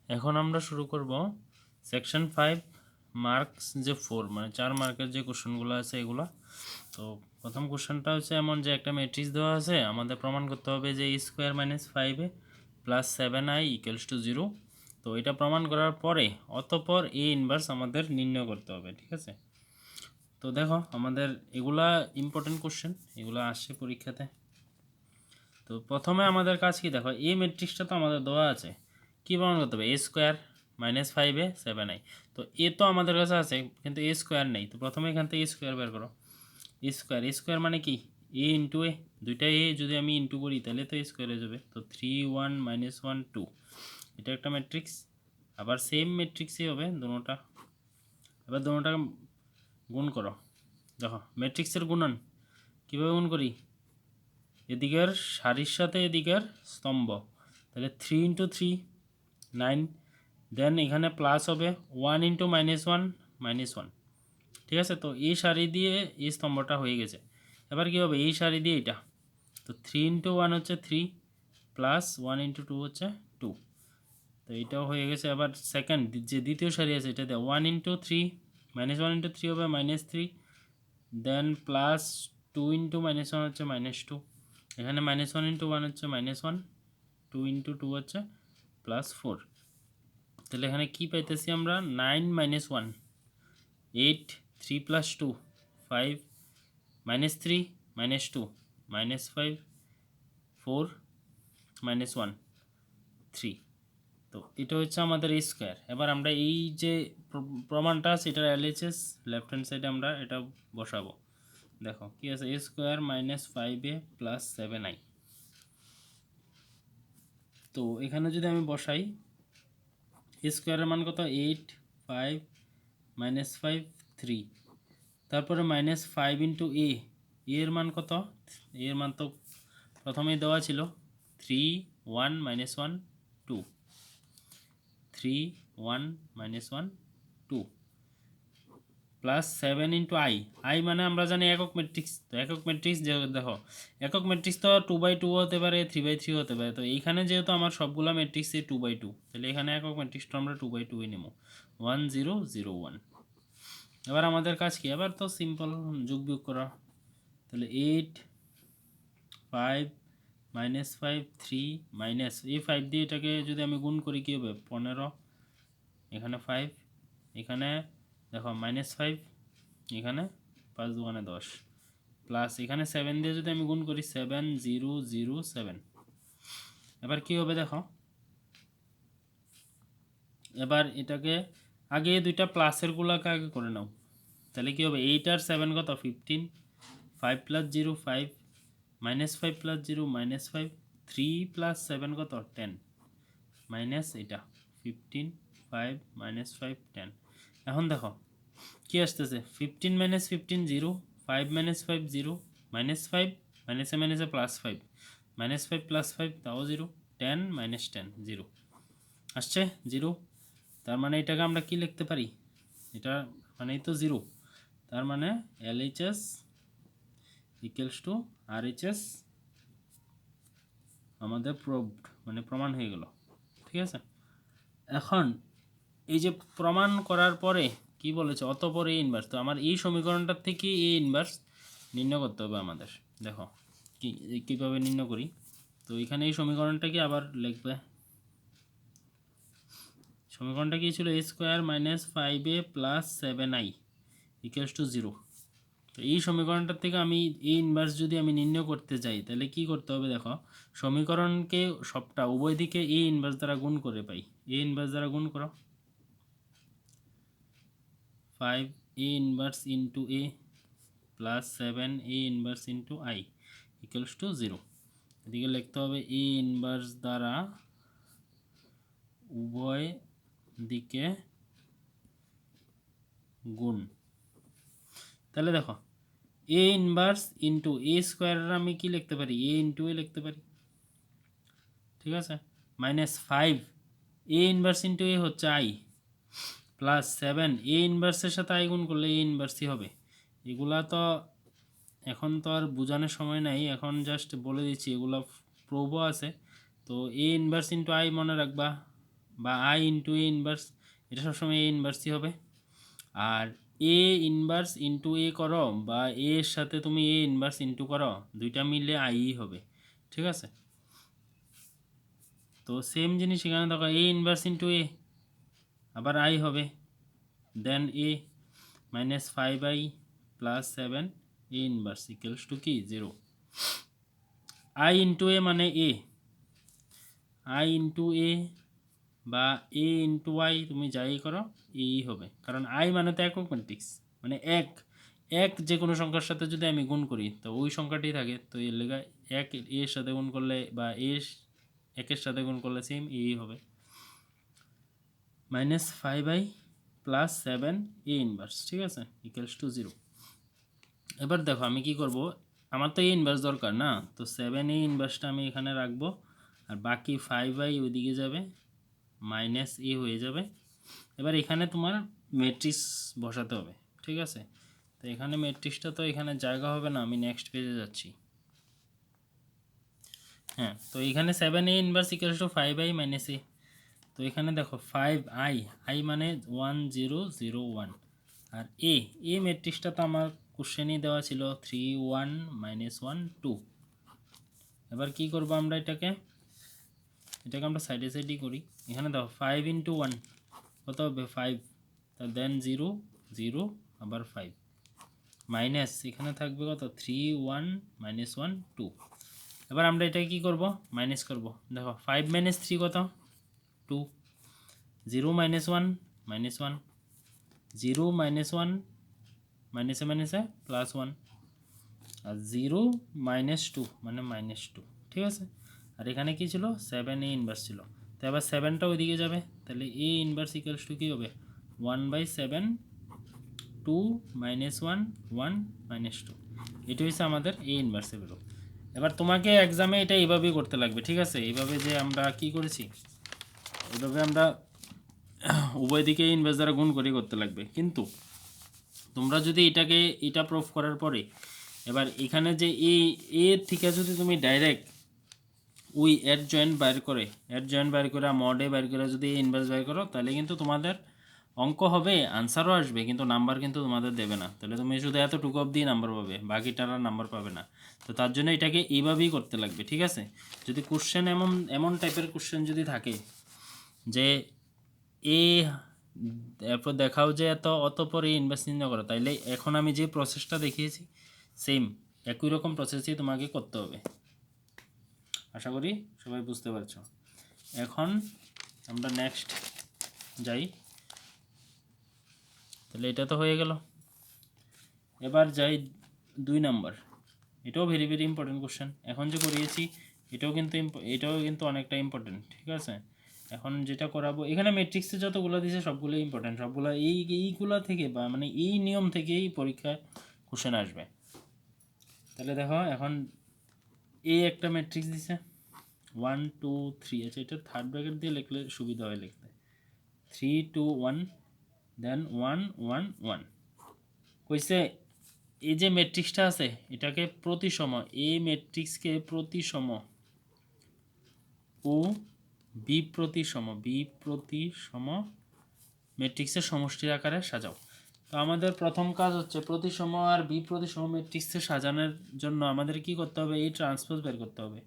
এখন আমরা শুরু করব সেকশন 5 মার্কস যে 4 মানে 4 মার্কের যে কোশ্চেনগুলো আছে এগুলো। তো প্রথম কোশ্চেনটা হচ্ছে এমন যে একটা ম্যাট্রিক্স দেওয়া আছে, আমাদের প্রমাণ করতে হবে যে a square minus 5a plus 7i equals to 0। তো এটা প্রমাণ করার পরে অতঃপর a ইনভার্স আমাদের নির্ণয় করতে হবে, ঠিক আছে? তো দেখো আমাদের এগুলা ইম্পর্টেন্ট কোশ্চেন, এগুলো আসছে পরীক্ষাতে। তো প্রথমে আমাদের কাজ কি, দেখো এই ম্যাট্রিক্সটা তো আমাদের দেওয়া আছে, কী প্রমাণ করতে হবে? a square minus 5a 7i। তো এ তো আমাদের কাছে আছে কিন্তু a স্কোয়ার নেই, তো প্রথমে এখান থেকে a স্কোয়ার বের করো। এ স্কোয়ার মানে কি a ইন্টু এ, দুইটা এ যদি আমি ইন্টু করি তাহলে তো a স্কোয়ার হয়ে যাবে। তো 3 1 মাইনাস 1 2, এটা একটা ম্যাট্রিক্স। আবার সেম ম্যাট্রিক্সই হবে দুটোটা। এবার দুটোটা গুণ করো। দেখো ম্যাট্রিক্সের গুণন কীভাবে গুণ করি, এদিকের সারির সাথে এদিকের স্তম্ভ, তাহলে 3 ইন্টু 3 9, দেন এখানে প্লাস হবে 1 ইন্টু মাইনাস 1 মাইনাস 1, ঠিক আছে? তো এই সারি দিয়ে এই স্তম্ভটা হয়ে গেছে। এবার কী হবে, এই সারি দিয়ে এটা, তো 3 ইন্টু 1 হচ্ছে 3 প্লাস 1 ইন্টু 2 হচ্ছে 2, তো এটাও হয়ে গেছে। আবার সেকেন্ড যে দ্বিতীয় সারি আছে এটা দিয়ে 1 ইন্টু 3 মাইনাস 1 ইন্টু 3 হবে মাইনাস 3, দেন প্লাস 2 ইন্টু মাইনাস 1 হচ্ছে মাইনাস 2, এখানে মাইনাস 1 ইন্টু 1 হচ্ছে মাইনাস 1, 2 ইন্টু 2 হচ্ছে প্লাস 4। তাহলে এখানে কি পাইতেছি আমরা, 9 minus 1 8, 3 plus 2 5, minus 3 minus 2 minus 5 4 minus 1 3। তো এটা হচ্ছে আমাদের এই স্কোয়ার। এবার আমরা এই যে প্রমাণটা আছে এটার এলএইচএস লেফট হ্যান্ড সাইডে আমরা এটা বসাবো। দেখো কি আছে, a square minus 5a plus 7i। তো এখানে যদি আমি বসাই a স্কোয়ারের মান কত, 8 5 মাইনাস 5 3, তারপরে মাইনাস 5 ইন্টু এ, এর মান কত, এর মান তো প্রথমেই দেওয়া ছিল 3 1 minus 1 2, 3 1 minus 1 2 plus 7 into I, I মানে আমরা জানি একক ম্যাট্রিক্স। তো একক ম্যাট্রিক্স যে দেখো, একক ম্যাট্রিক্স তো 2/2 হতে পারে 3/3 হতে পারে। তো এইখানে যেহেতু আমার সবগুলো ম্যাট্রিক্সে 2/2, তাহলে এখানে একক ম্যাট্রিক্সটা আমরা 2/2 নেব, 1 0 0 1। এবার আমাদের কাজ কি, এবার তো সিম্পল যোগ বিয়োগ করা। তাহলে 8 5 মাইনাস 5 3 মাইনাস এই 5 দিয়ে এটাকে যদি আমি গুণ করি কী হবে, 15, এখানে 5, এখানে দেখো মাইনাস 5, এখানে 5 2 10, প্লাস এখানে 7 দিয়ে যদি আমি গুণ করি 7 0 0 7। এবার কি হবে দেখো, এবার এটাকে আগে দুইটা প্লাসের গুলাকে আগে করে নাও। তাহলে কি হবে, 8 আর 7 কত 15, 5 plus 0 5, minus 5 plus 0 minus 5, 3 plus 7 কত 10, মাইনাস এটা 15 5 মাইনাস 5 10। এখন দেখো কি আসতেছে, 15 মাইনাস 15 0, 5 মাইনাস 5 0, মাইনাস 5 মাইনাসে মাইনাসে প্লাস 5, মাইনাস 5 প্লাস 5 তাও 0, 10 মাইনাস 10 0 আসছে 0। তার মানে এটাকে আমরা কি লিখতে পারি, এটা মানেই তো 0, তার মানে LHS ইকুয়ালস টু RHS আমাদের প্রুভড মানে প্রমাণ হয়ে গেল, ঠিক আছে? এখন এই যে প্রমাণ করার পরে কি বলেছে, অতঃপর এ ইনভার্স, তো আমার এই সমীকরণটার থেকে এ ইনভার্স নির্ণয় করতে হবে আমাদের। দেখো কীভাবে নির্ণয় করি। তো এখানে এই সমীকরণটাকে আবার লিখবে, সমীকরণটা কি ছিল, a square minus 5a plus 7i equals to 0। তো এই সমীকরণটার থেকে আমি এ ইনভার্স যদি আমি নির্ণয় করতে যাই তাহলে কি করতে হবে, দেখো সমীকরণকে সবটা উভয় দিকে এ ইনভার্স দ্বারা গুণ করে পাই, এ ইনভার্স দ্বারা গুণ করো, 5a inverse into a plus 7a inverse into i equals to 0। এদিকে লিখতে হবে এ ইনভার্স দ্বারা উভয় দিকে গুণ। তাহলে দেখো এ ইনভার্স ইন্টু এ স্কোয়ারের আমি কি লিখতে পারি, এ ইন্টু এ লিখতে পারি, ঠিক আছে? মাইনাস 5 এ ইনভার্স ইন্টু এ হচ্ছে আই, প্লাস 7 এ ইনভার্সের সাথে আই গুণ করলে এ ইনভার্সই হবে। এগুলা তো এখন তো আর বোঝানোর সময় নাই, এখন জাস্ট বলে দিচ্ছি, এগুলো প্রুভও আছে। তো এ ইনভার্স ইন্টু আই মনে রাখবা, বা আই ইন্টু এ ইনভার্স, এটা সবসময় এ ইনভার্সই হবে। আর এ ইনভার্স ইন্টু এ করো বা এ এর সাথে তুমি এ ইনভার্স ইন্টু করো, দুইটা মিললে আই হবে, ঠিক আছে। তো সেম জিনিস এখানে দেখো, এ ইনভার্স ইন্টু এ আবার আই হবে, then A minus 5i plus 7 A inverse equals to কি 0। আই ইন্টু এ মানে এ, আই ইন্টু এ বা এ ইন্টু আই তুমি যাই করো এই হবে, কারণ আই মানে তো একক ম্যাট্রিক্স, মানে এক এক যে কোনো সংখ্যার সাথে যদি আমি গুণ করি তো ওই সংখ্যাটি থাকে, তো এর লেখা এক এর সাথে গুণ করলে বা একের সাথে গুণ করলে সেম এই হবে। Minus 5i plus 7 A inverse, ঠিক আছে, ইকুয়ালস টু 0। এবার দেখো আমি কি করব, আমার তো এ ইনভার্স দরকার না, তো 7 এ ইনভার্সটা আমি এখানে রাখবো, আর বাকি 5i ওইদিকে যাবে, মাইনাস এ হয়ে যাবে। এবার এখানে তোমার ম্যাট্রিক্স বসাতে হবে, ঠিক আছে। তো এখানে ম্যাট্রিক্সটা তো এখানে জায়গা হবে না, আমি নেক্সট পেজে যাচ্ছি। হ্যাঁ, তো এখানে 7 A inverse equals to 5i minus A. তো এখানে দেখো 5i, আই মানে 1 0 0 1, আর এ ম্যাট্রিক্সটা তো আমার কোশ্চেনই দেওয়া ছিল 3 1 মাইনাস 1 2। এবার কি করব আমরা এটাকে আমরা সাইডে সাইডেই করি। এখানে দেখো 5 ইন্টু 1 কত হবে 5, দেন 0 0 আবার 5 মাইনাস এখানে থাকবে কত 3 1 মাইনাস 1 2। এবার আমরা এটাকে কি করব, মাইনাস করব। দেখো 5 মাইনাস 3 কত 2, 0 মাইনাস 1 মাইনাস 1, 0 মাইনাস 1 মাইনাসে মাইনাসে প্লাস 1, আর 0 মাইনাস 2 মানে মাইনাস 2, ঠিক আছে। আর এখানে কি ছিল 7 এ ইনভার্স ছিল, তো এবার 7টা ওইদিকে যাবে, তাহলে এ ইনভার্স ইকুয়ালস টু কী হবে 1/7 2 মাইনাস 1 1 মাইনাস 2। এটা হচ্ছে আমাদের এ ইনভার্সে বেরো। এবার তোমাকে এক্সামে এটা এইভাবেই করতে লাগবে, ঠিক আছে। এইভাবে যে আমরা কি করেছি এইভাবে আমরা উভয় দিকে ইনভার্স দ্বারা গুণ করে করতে লাগবে। কিন্তু তোমরা যদি এটা প্রুফ করার পরে এবার এখানে যে এর থেকে যদি তুমি ডাইরেক্ট ওই এর জয়েন্ট বাইর করে মডে বাইর করে যদি ইনভার্স বাইর করো, তাহলে কিন্তু তোমাদের অঙ্ক হবে, আনসারও আসবে, কিন্তু নাম্বার কিন্তু তোমাদের দেবে না। তাহলে তুমি শুধু এতটুকু অবধি নাম্বার পাবে, বাকিটার আর নাম্বার পাবে না। তো তার জন্য এটাকে এইভাবেই করতে লাগবে, ঠিক আছে। যদি কোশ্চেন এমন টাইপের কোশ্চেন যদি থাকে যে এ এরপর দেখাও যে অতপর এই ইনভার্স নির্ণয় করো, তাইলে এখন আমি যে প্রসেসটা দেখিয়েছি সেম একই রকম প্রসেসই তোমাকে করতে হবে। আশা করি সবাই বুঝতে পারছো। এখন আমরা নেক্সট যাই, তাহলে এটা তো হয়ে গেল। এবার যাই 2 নাম্বার। এটাও ভেরি ভেরি ইম্পর্টেন্ট কোশ্চেন। এখন যে করিয়েছি এটাও কিন্তু অনেকটা ইম্পর্টেন্ট, ঠিক আছে। এখন যেটা করাবো এখানে ম্যাট্রিক্সে যতগুলো দিয়েছে সবগুলোই ইম্পর্টেন্ট, সবগুলো এইগুলা থেকে বা মানে এই নিয়ম থেকেই পরীক্ষায় কোশ্চেন আসবে। তাহলে দেখো এখন একটা ম্যাট্রিক্স দিছে 1 2 3, আচ্ছা এটা থার্ড ব্র্যাকেট দিয়ে লিখলে সুবিধা হয় লিখতে, 3 2 1 দেন 1 1 1। কইছে এই যে ম্যাট্রিক্সটা আছে এটাকে প্রতিসম, এই ম্যাট্রিক্সকে প্রতিসম ও বিপ্রতিসম ম্যাট্রিক্সের সমষ্টির আকারে সাজাও। তো আমাদের প্রথম কাজ হচ্ছে প্রতিসম আর বিপ্রতিসম ম্যাট্রিক্সে সাজানোর জন্য আমাদের কি করতে হবে, এই ট্রান্সপোজ বের করতে হবে।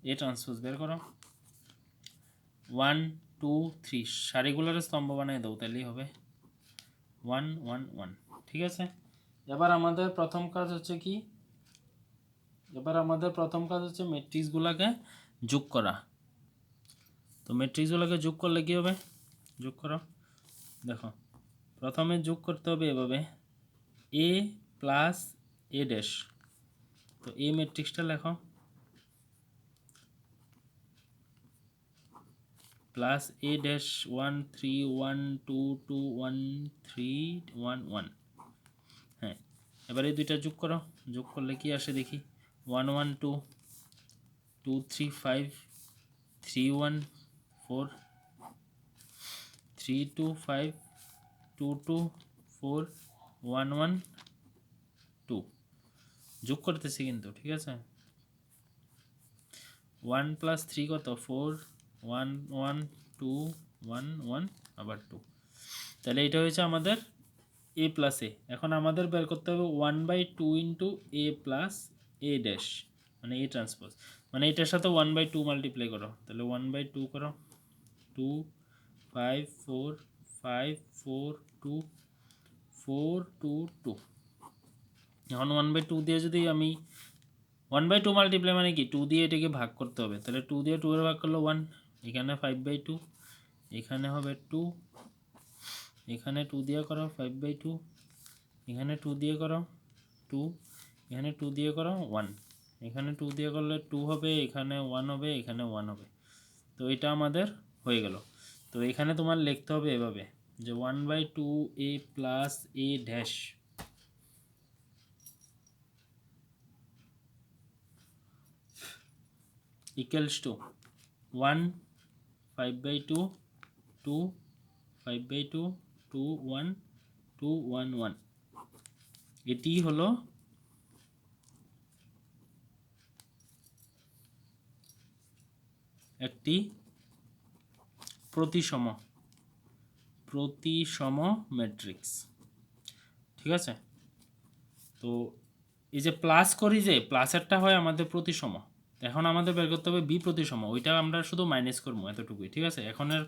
এই ট্রান্সপোজ বের করো 1 2 3, সারিগুলোর স্তম্ভ বানিয়ে দাও, তাহলেই হবে 1 1 1, ঠিক আছে। এবার আমাদের প্রথম কাজ হচ্ছে কি, ম্যাট্রিক্সগুলোকে যোগ করা। তো ম্যাট্রিক্সগুলোকে যোগ করলে কী হবে, যোগ করো। দেখো প্রথমে যোগ করতে হবে এভাবে এ প্লাস এ ড্যাশ। তো এই ম্যাট্রিক্সটা লেখো প্লাস এ ড্যাশ 1 3 1 2 2 1 3 1 1। হ্যাঁ, এবার এই দুইটা যোগ করো, যোগ করলে কি আসে দেখি 1 1 2 2 3 5 3 1 4 3 2 5 2 2 4 1 1 2 যোগ করতেছি কিন্তু, ঠিক আছে। 1 + 3 কত 4 1 1 2 1 1 আবার 2। তাহলে এটা হয়েছে আমাদের a প্লাস এ। এখন আমাদের বের করতে হবে 1/2 into A plus A dash, মানে এ ট্রান্সপোজ, মানে এটার সাথে 1/2 মাল্টিপ্লাই করো, তাহলে 1/2 করো, 2 5 4 5 4 2 4 2 2। এখন 1/2 দিয়ে যদি আমি 1/2 মাল্টিপ্লাই মানে কি 2 দিয়ে এটাকে ভাগ করতে হবে, তাহলে 2 দিয়ে 2 এর ভাগ করলে 1, এখানে 5/2, এখানে হবে 2, এখানে 2 দিয়ে করো 5/2, এখানে 2 দিয়ে করো 2, এখানে 2 দিয়ে করো 1, এখানে 2 দিয়ে করলে 2 হবে, এখানে 1 হবে, এখানে 1 হবে। তো এটা আমাদের হয়ে গেল। তো এখানে তোমার লিখতে হবে এভাবে যে 1/2 A plus A dash equals to 1 5/2 2 5/2 2 1 2 1 1। এটি হলো একটি প্রতিসম ম্যাট্রিক্স, ঠিক আছে। তো এই যে প্লাস করি, যে প্লাসেরটা হয় আমাদের প্রতিসম, এখন আমাদের বের করতে হবে বি প্রতিসম, ওইটা আমরা শুধু মাইনাস করবো এতটুকুই, ঠিক আছে। এখনের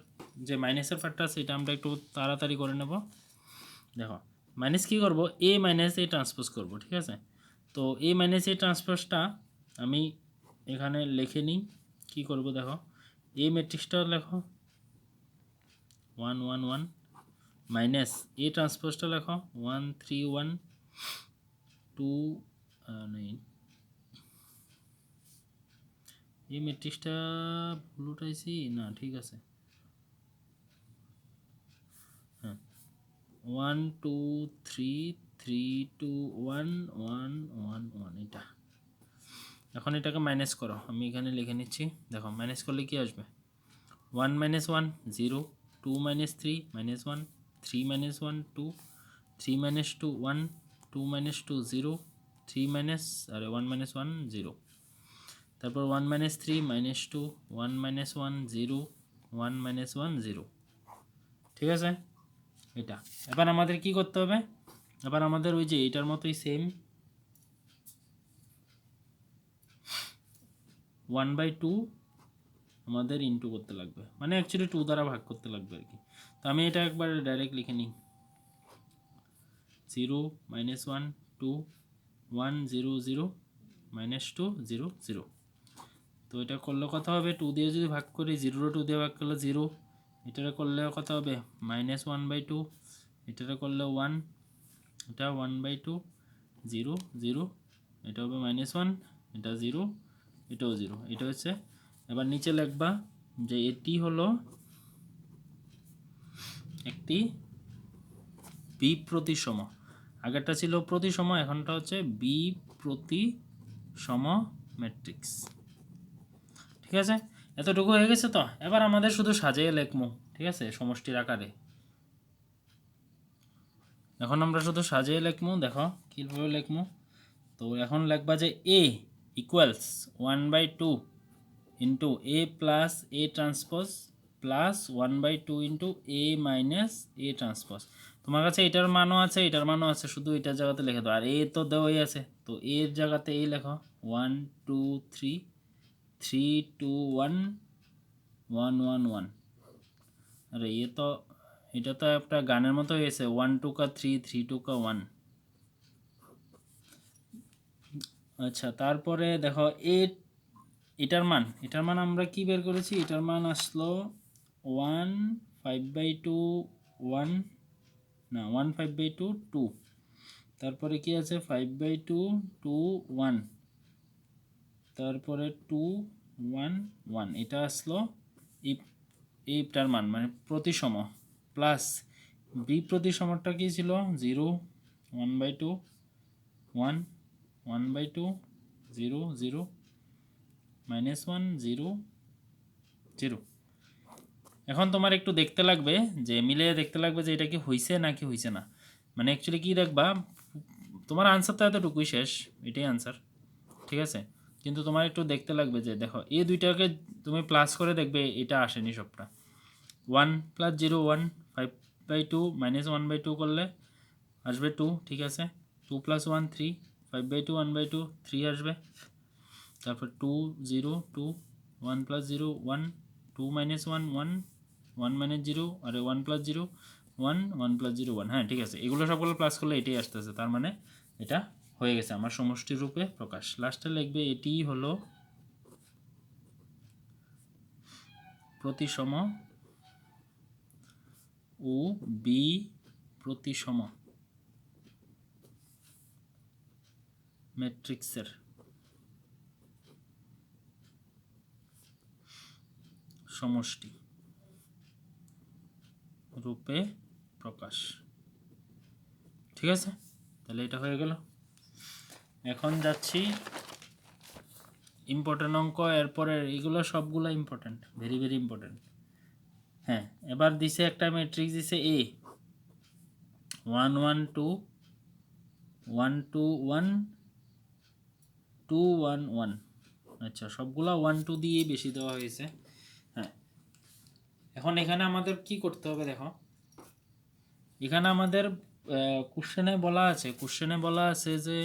যে মাইনাসের পার্টটা আছে এটা আমরা একটু তাড়াতাড়ি করে নেব। দেখো মাইনাস কী করবো, এ মাইনাস এ ট্রান্সপোজ করবো, ঠিক আছে। তো এ মাইনাস এ ট্রান্সপোজটা আমি এখানে লিখে নিই। কী করবো দেখো, এ ম্যাট্রিক্সটা লেখো 1 1 1 মাইনাস এ ট্রান্সপোজটা লেখো 1 3 1 2 9। এই ম্যাট্রিক্সটা ভুল উঠাইছি না, ঠিক আছে। হ্যাঁ 1 2 3 3 2 1 1 1 1 এটা। এখন এটাকে মাইনাস করো, আমি এখানে লিখে নিচ্ছি। দেখো মাইনাস করলে কি আসবে, 1 - 1 0, 2 - 3 -1, 3 - 1 2, 3 - 2 1, 2 - 2 0, 3 1 1 0। তারপর 1 - 3 -2, 1 - 1 0, 1 - 1 0, ঠিক আছে এটা। এবার আমাদের কি করতে হবে, এবার আমাদের ওই যে এটার মতোই সেম 1/2 আমাদের ইনটু করতে লাগবে, মানে অ্যাকচুয়ালি 2 দ্বারা ভাগ করতে লাগবে আর কি। তো আমি এটা একবার ডাইরেক্ট লিখে নিই, 0 - 1 2 1 0 0 -2 0 0। তো এটা করলে কত হবে, 2 দিয়ে যদি ভাগ করি, 0 2 দিয়ে ভাগ করলে 0, এটারে করলে কত হবে -1/2, এটারে করলে 1, এটা 1/2 0 0, এটা হবে -1, এটা 0, এটাও 0, এটা হচ্ছে। এবার নিচে লিখবা যে এটি হলো একটি বি প্রতিসম, আগেরটা ছিল প্রতিসম, এখনটা হচ্ছে বি প্রতিসম ম্যাট্রিক্স, ঠিক আছে। এতটুকু হয়ে গেছে। তো এবার আমাদের শুধু সাজিয়ে লিখবো, ঠিক আছে, সমষ্টির আকারে। এখন আমরা শুধু সাজিয়ে লিখবো, দেখো কীভাবে লিখবো। তো এখন লিখবা যে A equals 1/2 into A plus A transpose plus 1/2 into A minus A transpose. তোমার কাছে এটার মানও আছে, এটার মানও আছে, শুধু এটার জায়গাতে লিখে দাও। আর এ তো দেওয়াই আছে, তো এর জায়গাতে এই লেখো 1 2 3 3 2 1 1 1 1। আরে তো এটা তো একটা গানের মতো হয়েছে, 1 2 का 3 3 2 का 1। আচ্ছা তারপরে দেখো এটার মান আমরা কি বের করেছি, এটার মান আসলো 1 5/2 1 না 1 5/2 2, তারপরে কি আছে 5/2 2 1, তারপরে 2 1 1, এটা আসলো এইটার মান, মানে প্রতিসম। প্লাস বি প্রতিসমটা কি ছিল 0 1/2 1 1/2 0 0 -1 0 0। এখন তোমার একটু দেখতে লাগবে, যে মিলিয়ে দেখতে লাগবে যে এটা কি হইছে নাকি হইছে না। মানে অ্যাকচুয়ালি কি দেখবা, তোমার আনসার তো এতটুকুই শেষ, এটাই আনসার, ঠিক আছে। কিন্তু তোমার একটু দেখতে লাগবে যে দেখো এই দুইটাকে তুমি প্লাস করে দেখবে এটা আসেনি সবটা। 1 প্লাস 0 1, 5/2 মাইনাস 1/2 করলে আসবে 2, ঠিক আছে। 2 প্লাস 1 3, 5/2 1/2 3 আসবে। তারপর 2 0 2, 1 প্লাস 0 1, 2 মাইনাস 1 1, 1 মাইনাস 0, আরে 1 প্লাস 0 1, 1 প্লাস 0 1। হ্যাঁ ঠিক আছে, এগুলো সবগুলো প্লাস করলে এটাই আসতেছে, তার মানে এটা হয়ে গেছে আমার সমষ্টি রূপে প্রকাশ। লাস্টে লিখবে এটিই হলো প্রতিসম ও বি প্রতিসম ম্যাট্রিক্সের সমষ্টি রূপে প্রকাশ। ঠিক আছে, তাহলে এটা হয়ে গেল। এখন যাচ্ছি ইম্পর্টেন্ট অঙ্ক। এরপরে এগুলো সবগুলো ইম্পর্টেন্ট, ভেরি ভেরি ইম্পর্টেন্ট। হ্যাঁ, এবার দিছে একটা ম্যাট্রিক্স দিছে এ 1 1 2 1 2 1 2 1 1। আচ্ছা, সবগুলা 1 2 দিয়েই বেশি দেওয়া হয়েছে। হ্যাঁ, এখন এখানে আমাদের কি করতে হবে দেখো, এখানে আমাদের কোশ্চেনে বলা আছে যে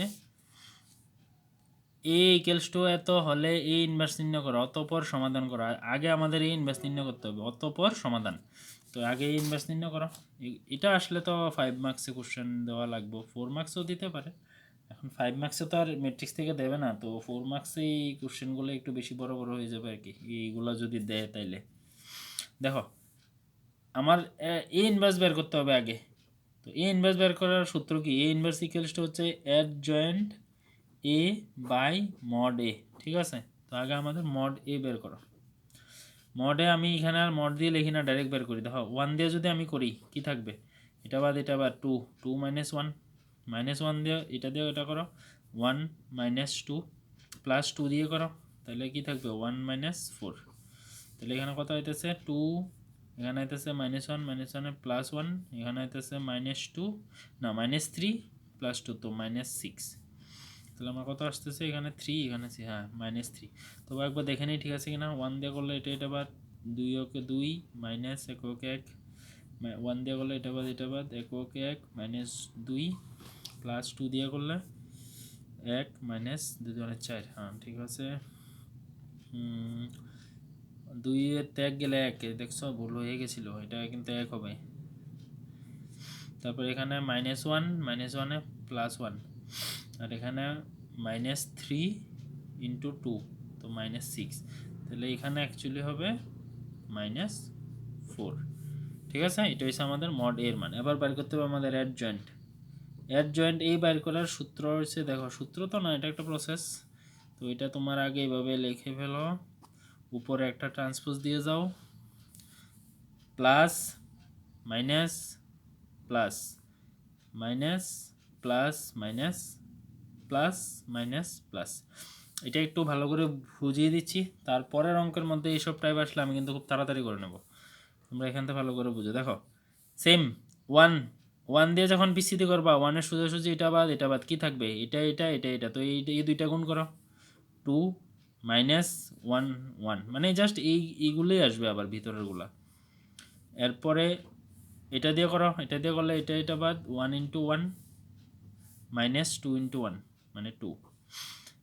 এ ইকুয়ালস টু এত হলে এ ইনভার্স নির্ণয় করো, অতঃপর সমাধান করো। আগে আমাদের এ ইনভার্স নির্ণয় করতে হবে, অতঃপর সমাধান। তো আগে এ ইনভার্স নির্ণয় করো। এটা আসলে তো 5 মার্কসে কোশ্চেন দেওয়া লাগবে, 4 মার্কসও দিতে পারে। এখন 5 মার্কসে তো আর ম্যাট্রিক্স থেকে দেবে না, তো 4 মার্কসে এই কোশ্চেনগুলো একটু বেশি বড় বড় হয়ে যাবে আর কি, এইগুলো যদি দেয় তাইলে। দেখো, আমার এ ইনভার্স বের করতে হবে আগে। তো এ ইনভার্স বের করার সূত্র কি? এ ইনভার্স ইকুয়ালস টু হচ্ছে adjoint A by mod A. ঠিক আছে, তো আগে আমাদের মড এ বের করো। মড এ আমি এখানে আর মড দিয়ে লিখি না, ডাইরেক্ট বের করি। দেখো 1 দিয়ে যদি আমি করি কি থাকবে, এটা বাদ 2 2 মাইনাস 1 মাইনাস 1 দিয়ে এটা দিয়ে এটা করো 1 মাইনাস 2 প্লাস 2 দিয়ে করো, তাহলে কি থাকবে 1 মাইনাস 4। তাহলে এখানে কত হইতেছে 2, এখানে হইতেছে মাইনাস 1 মাইনাস 1 প্লাস 1, এখানে হইতেছে মাইনাস 2 না মাইনাস 3 প্লাস 2 তো মাইনাস 6। তাহলে আমার কত আসতেছে এখানে 3, এখানে হ্যাঁ মাইনাস 3। তো একবার দেখে নিই ঠিক আছে কিনা। 1 দিয়ে করলে এটা বাদ, 2 ওকে 2 মাইনাস 1 ওকে 1, 1 দিয়ে করলে এটা বাদ 1 ওকে 1 মাইনাস 2 প্লাস 2 দিয়ে করলে 1 মাইনাস 2 মানে 4। হ্যাঁ ঠিক আছে, 2 এর ত্যাগ গেলে 1, দেখছো ভুল হয়ে গেছিলো, এটা কিন্তু 1 হবে। তারপর এখানে মাইনাস 1 মাইনাস 1 প্লাস 1, আর এখানে মাইনাস 3 ইন্টু 2 তো মাইনাস 6। তাহলে এখানে অ্যাকচুয়ালি হবে মাইনাস 4। ঠিক আছে, এটা হচ্ছে আমাদের মড এর মান। এবার বের করতে হবে আমাদের অ্যাডজয়েন্ট এই বের করার সূত্র হচ্ছে, দেখো সূত্র তো না, এটা একটা প্রসেস। তো এটা তোমার আগে এইভাবে লিখে ফেলো, উপরে একটা ট্রান্সপোজ দিয়ে যাও, plus minus plus minus plus minus plus minus plus. এটা একটু ভালো করে বুঝিয়ে দিচ্ছি, তারপরের অঙ্কের মধ্যে এইসব টাইপ আসলে আমি কিন্তু খুব তাড়াতাড়ি করে নেব। তোমরা এখান থেকে ভালো করে বুঝো। দেখো সেম 1 1 দিয়ে যখন বিস্তৃতি করবা, 1-এর সোজাসুজি এটা বাদ কি থাকবে, এটা এটা এটা এটা, তো এই দুইটা গুণ করো 2 মাইনাস 1 1, মানে জাস্ট এইগুলোই আসবে আবার ভিতরেরগুলা। এরপরে এটা দিয়ে করো, এটা দিয়ে করলে এটা বাদ 1 ইন্টু 1 মাইনাস 2 ইন্টু 1 মানে 2।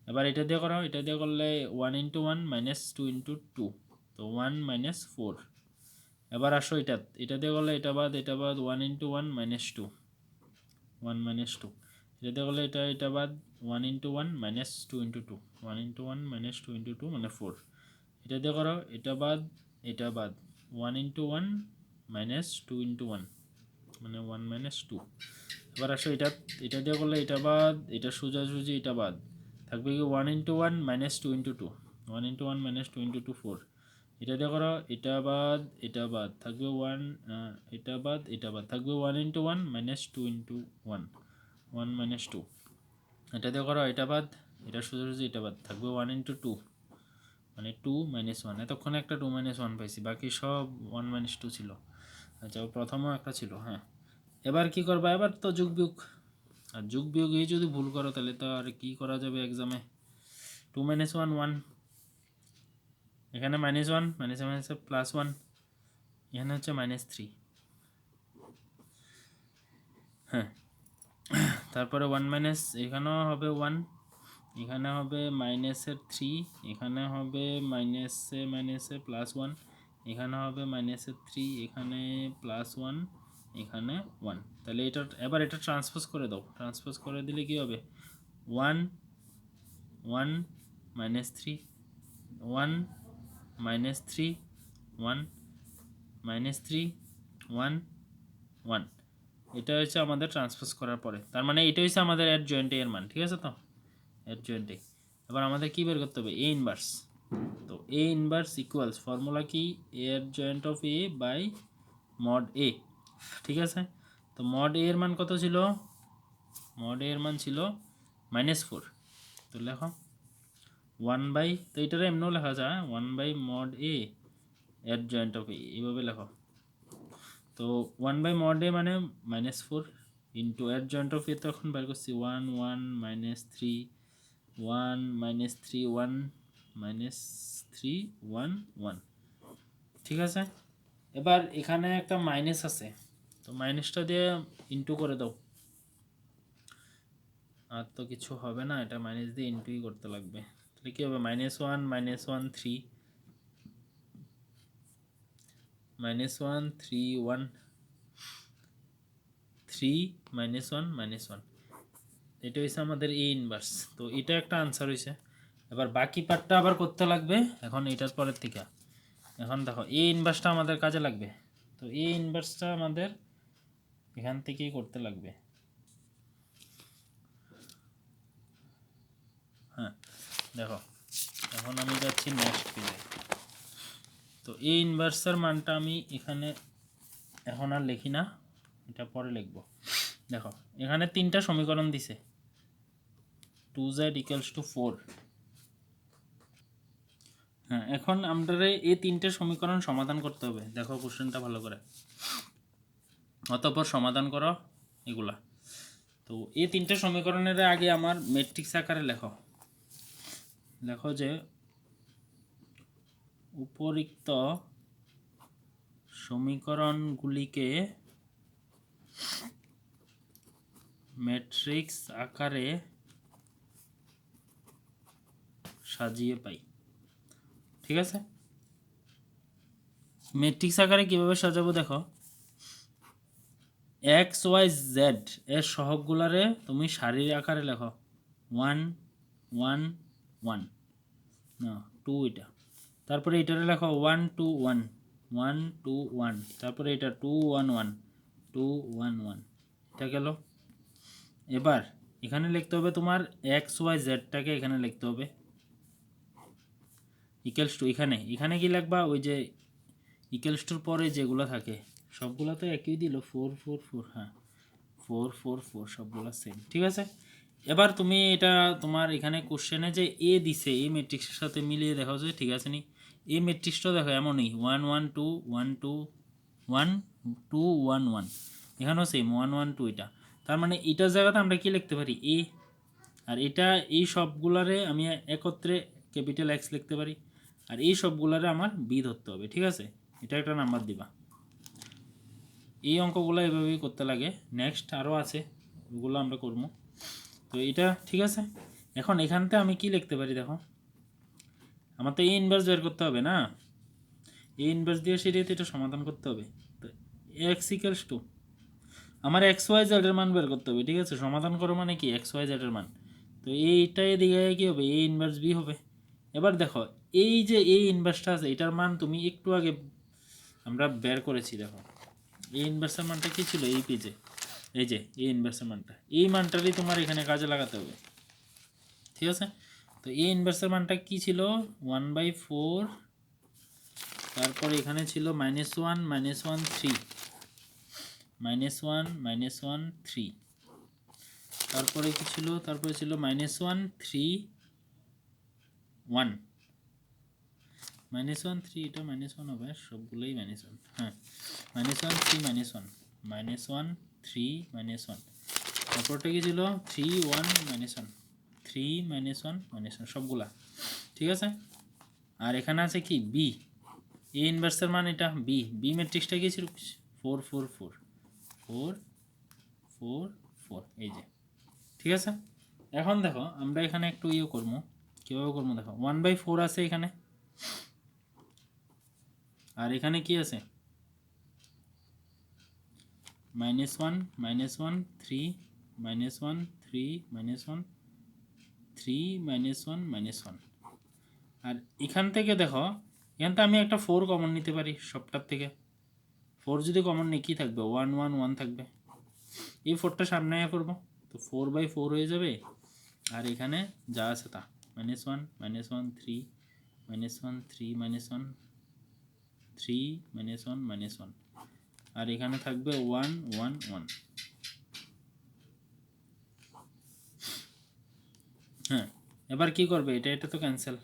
এবার এটা দিয়ে করো, এটা দিয়ে করলে 1 ইন্টু 1 মাইনাস 2 ইন্টু 2 তো 1 মাইনাস 4। এবার আসো এটা দিয়ে করলে এটা বাদ 1 ইন্টু 1 মাইনাস 2 1 মাইনাস 2। এটা দিয়ে করলে এটা বাদ 1 into 1 minus 2 into 2 1 into 1 minus 2 into 2 মানে 4। এটা দিয়ে করো এটা বাদ 1 ইন্টু 1 মাইনাস 2 ইন্টু 1 মানে 1 মাইনাস 2। এবার আসো এটা দিয়ে করলে এটা বাদ, এটা সোজাসুজি এটা বাদ, থাকবে কি 1 into 1 minus 2 into 2 1 into 1 minus 2 into 2 4। এটা দিয়ে করো এটা বাদ থাকবে 1, এটা বাদ থাকবে 1 ইন্টু 1 মাইনাস 2 ইন্টু 1 1 মাইনাস 2। এটা দিয়ে করো এটা বাদ, এটা সোজাসুজি এটা বাদ, থাকবে 1 ইন্টু 2 মানে 2 মাইনাস 1। এতক্ষণে একটা 2 মাইনাস 1 পাইছি, বাকি সব 1 মাইনাস 2 ছিল। আচ্ছা, প্রথমেও একটা ছিল। হ্যাঁ, এবার কি করবা, এবার তো যোগ বিয়োগ, আর যোগ বিয়োগ এই যদি ভুল করো তাহলে তো আর কি করা যাবে এক্সামে। 2 মাইনাস 1 1, এখানে মাইনাস 1 মাইনাস মাইনাস প্লাস 1, এখানে হচ্ছে -3, হ্যাঁ। তারপরে 1 মাইনাস, এখানেও হবে 1, এখানে হবে -3, এখানে হবে মাইনাসে +1, এখানে হবে -3, এখানে +1, এখানে 1। তাহলে এটা এবার এটা ট্রান্সপোজ করে দাও, ট্রান্সপোজ করে দিলে কি হবে 1 1 -3 1 -3 1 -3 1 1। এটা হচ্ছে আমাদের ট্রান্সপোজ করার পরে, তার মানে এটা হচ্ছে আমাদের অ্যাডজয়েন্ট এর মান, ঠিক আছে? তো অ্যাডজয়েন্ট এবার আমাদের কি বের করতে হবে, এ ইনভার্স। তো এ ইনভার্স ইকুয়ালস ফর্মুলা কি, A adjoint of A by mod A, ঠিক আছে? তো মড এ এর মান কত ছিল, মড এ এর মান ছিল -4। তো লেখো 1 বাই, তো এটার এমনও লেখা যায় 1 by mod A adjoint of A, এইভাবে লেখো। তো 1 বাই মড এ মানে -4 ইন্টু অ্যাডজয়েন্ট অফ এ, তো এখন বের করছি 1 1 -3 1 -3 1 -3 1 1, ঠিক আছে? এবার এখানে একটা মাইনাস আছে, তো মাইনাসটা দিয়ে ইন্টু করে দাও, আর তো কিছু হবে না, এটা মাইনাস দিয়ে ইন্টুই করতে লাগবে। তাহলে কী হবে, -1 -1 3 -1 3 1 3 -1 -1, এটা হচ্ছে আমাদের এ ইনভার্স। তো এটা একটা আনসার হয়েছে। এবার বাকি পার্টটা আবার করতে লাগবে এখন এটার পরের থেকে। এখন দেখো এ ইনভার্সটা আমাদের কাজে লাগবে, তো এ ইনভার্সটা আমাদের এখান থেকেই করতে লাগবে। হ্যাঁ দেখো, এখন আমি যাচ্ছি নেক্সট পেজে। তো এ ইনভার্সের মানটা আমি এখানে এখন আর লিখি না, এটা পরে লিখব। দেখো এখানে 3টা সমীকরণ দিছে, 2z = 4। হ্যাঁ, এখন আমাদের এই 3টে সমীকরণ সমাধান করতে হবে। দেখো কোশ্চেনটা ভালো করে, অতঃপর সমাধান করো এগুলা। তো এই 3টে সমীকরণের আগে আমার ম্যাট্রিক্স আকারে লেখো, লেখো যে উপরিক্ত সমীকরণগুলিকে ম্যাট্রিক্স আকারে সাজিয়ে পাই, ঠিক আছে? ম্যাট্রিক্স আকারে কিভাবে সাজাবো দেখো, এক্স ওয়াই জেড এর সহগগুলারে তুমি সারির আকারে লেখো 1 1 1 না 2, এটা তারপরে এটারে লেখো 1 2 1 1 2 1, তারপরে এটা 2 1 1 2 1 1, এটা গেল। এবার এখানে লিখতে হবে তোমার এক্স ওয়াই জেডটাকে এখানে লিখতে হবে ইকুয়ালস টু, এখানে এখানে কি লিখবা, ওই যে ইকুয়ালস টুর পরে যেগুলো থাকে সবগুলো তো একই দিল, 4 4 4, হ্যাঁ 4 4 4 সবগুলো সেম, ঠিক আছে? এবার তুমি এটা তোমার এখানে কোশ্চেনে যে এ দিছে এই ম্যাট্রিক্সের সাথে মিলিয়ে দেখো যে ঠিক আছে নি। এই ম্যাট্রিক্সটা দেখো এমনই 1 1 2 1 2 1 2 1 1, এখানেও সেম 1 1 2, এটা তার মানে এটার জায়গাতে আমরা কি লিখতে পারি এ, আর এটা এই সবগুলারে আমি একত্রে ক্যাপিটাল এক্স লিখতে পারি, আর এই সবগুলারে আমার বি ধরতে হবে, ঠিক আছে? এটা একটা নাম্বার দিবা। এই অঙ্কগুলো এভাবেই করতে লাগে, নেক্সট আরও আছে ওগুলো আমরা করবো। তো এটা ঠিক আছে। এখন এখানতে আমি কি লিখতে পারি দেখো, আমার তো এ ইনভার্স বের করতে হবে না, এ ইনভার্স দিয়ে সেটাই তো এটা সমাধান করতে হবে। তো এক্স ইকুয়ালস টু আমার এক্স ওয়াই জেডের মান বের করতে হবে, ঠিক আছে? সমাধান করো মানে কি এক্স ওয়াই জেডের মান, তো এইটা এদিকে কী হবে, এ ইনভার্স বি হবে। এবার দেখো এই যে এ ইনভার্সটা আছে এটার মান তুমি একটু আগে আমরা বের করেছি, দেখো এ ইনভার্সের মানটা কী ছিল এই পেজে, এই যে এ ইনভার্সের মানটা, এই মানটারই তোমার এখানে কাজে লাগাতে হবে, ঠিক আছে? তো এ ইনভার্সের মানটা কি ছিল 1/4, তারপর এখানে ছিল -1 -1 3 -1 -1 3, তারপরে কি ছিল, তারপরে ছিল -1 3 1 -1 3, এটা -1 হবে সবগুলোই -1, হ্যাঁ -1 3 -1 -1 3 -1, তারপরটা কি ছিল 3 1 -1 3 -1 -1 সবগুলা, ঠিক আছে? আর এখানে আছে কি বি, এ ইনভার্সের মান এটা বি, বি ম্যাট্রিক্সটা কি ছিল 4 4 4 4 4 4, এই যে। ঠিক আছে, এখন দেখো আমরা এখানে একটু ইয়ে করবো, কীভাবে করবো দেখো 1/4 আছে এখানে, আর এখানে কি আছে -1 -1 3 -1 3 -1 3 -1 -1, আর এখান থেকে দেখো এখান থেকে আমি একটা 4 কমন নিতে পারি সবটার থেকে। 4 যদি কমন নিই কী থাকবে 1 1 1 থাকবে, এই 4টা সামনে আয়া করবো, তো 4/4 হয়ে যাবে। আর এখানে যা আছে তা -1 -1 3 -1 3 -1 3 -1 -1, আর এখানে থাকবে 1 1 1। হ্যাঁ, এবার কি করবে, এটা তো ক্যান্সেল,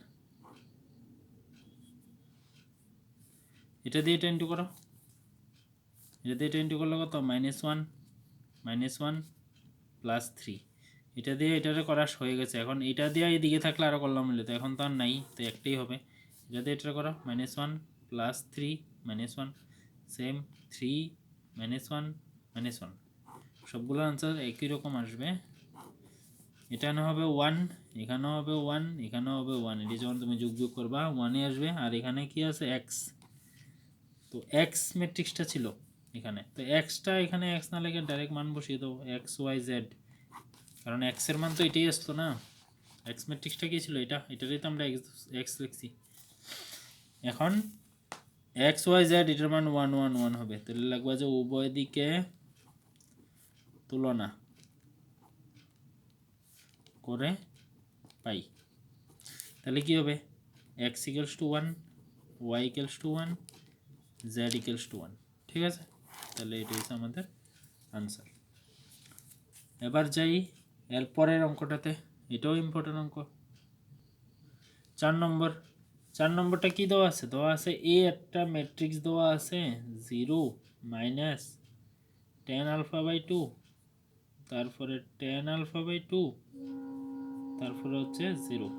এটা দিয়ে এটা ইন্টু করো, এটা দিয়ে এটা ইন্টু করলে কত -1 -1 +3, এটা দিয়ে এটারে করা হয়ে গেছে। এখন এটা দিয়ে এদিকে থাকলে আরও করলাম মিলে, তো এখন তো আর নাই, তো একটাই হবে। এটা দিয়ে এটা করো -1 +3 -1 সেম 3 -1 -1, সবগুলো আনসার একই রকম আসবে। এখানে হবে 1, এখানেও হবে 1, এখানেও হবে 1, এটি যখন তুমি যোগ করবা 1-এ আসবে। আর এখানে কি আছে এক্স, তো এক্স ম্যাট্রিক্সটা ছিল এখানে, তো এক্সটা এখানে এক্স না লেগে ডাইরেক্ট মান বসিয়ে দাও এক্স ওয়াই জেড, কারণ এক্সের মান তো এটাই আসতো না। এক্স ম্যাট্রিক্সটা কী ছিল, এটারই তো আমরা এক্স লিখছি। এখন এক্স ওয়াই জেড এটার মান 1 1 1 হবে, তাহলে লাগবে যে উভয় দিকে তুলনা করে পাই, তাহলে কি হবে x equals to 1, y equals to 1, z equals to 1। ঠিক আছে, তাহলে এটা হচ্ছে আমাদের আনসার। এবার যাই এর পরের অঙ্কটাতে, এটাও ইম্পর্টেন্ট অঙ্ক। 4 নম্বরটা কি দেওয়া আছে, দেওয়া আছে এ একটা ম্যাট্রিক্স দেওয়া আছে 0 -tan α/2, তারপরে tan α/2, তারপরে হচ্ছে 0।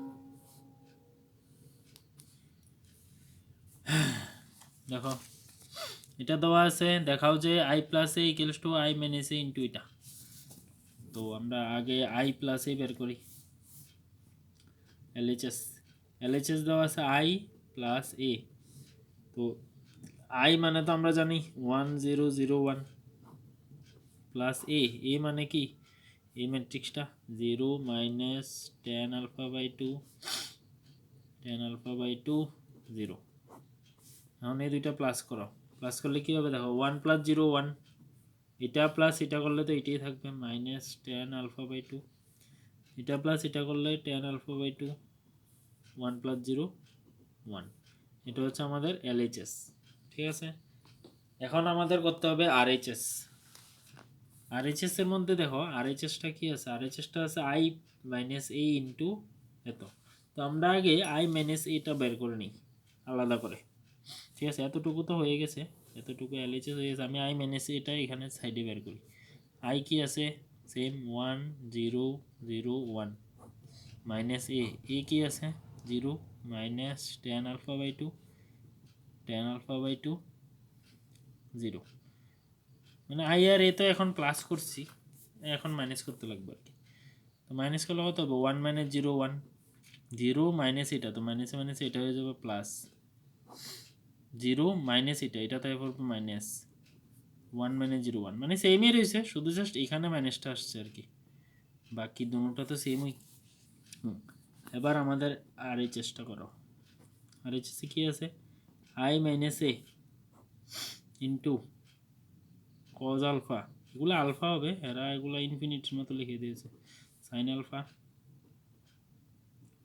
দেখো এটা দেওয়া আছে, দেখাও যে i + a equals to i - a into এটা। তো আমরা আগে i + a বের করি, LHS দেওয়া আছে i + a, তো i মানে তো আমরা জানি 1 0 0 1 প্লাস a মানে কি এই ম্যাট্রিক্সটা 0 -tan α/2 tan α/2 0। এখন এই দুইটা প্লাস করো, প্লাস করলে কি হবে দেখো 1 + 0 1, এটা প্লাস এটা করলে তো এটাই থাকবে -tan α/2, এটা প্লাস এটা করলে tan α/2, 1 + 0 1, এটা হচ্ছে আমাদের LHS। ঠিক আছে, এখন আমাদের করতে হবে RHS। RHS এর মধ্যে দেখো RHSটা কি আছে, RHSটা আছে i - a ইন্টু এত, তো আমরা আগে i - a টা বের করে নিই আলাদা করে। ঠিক আছে, এতটুকু তো হয়ে গেছে, এতটুকু LHS হয়ে গেছে, আমি i - a টা এখানে সাইডে বের করি। i কি আছে সেম 1 0 0 1 -a কি আছে 0 -tan α/2 tan α/2 0, মানে i আর a তো এখন প্লাস করছি, এখন মাইনাস করতে লাগবে আর কি। তো মাইনাস করলে কত হবে 1 - 0 1, 0 মাইনাস এটা, তো মাইনাসে মাইনাসে এটা হয়ে যাবে প্লাস, 0 মাইনাস এটা তো পড়বে মাইনাস 1 - 0 1, মানে সেমই রয়েছে, শুধু জাস্ট এখানে মাইনাসটা আসছে আর কি, বাকি দুটোটা তো সেমই। এবার আমাদের RHSটা করো। RHS কি আছে i - a into cos alpha, এগুলো আলফা হবে, এরা এগুলো ইনফিনিটির মতো লিখে দিয়েছে, sin আলফা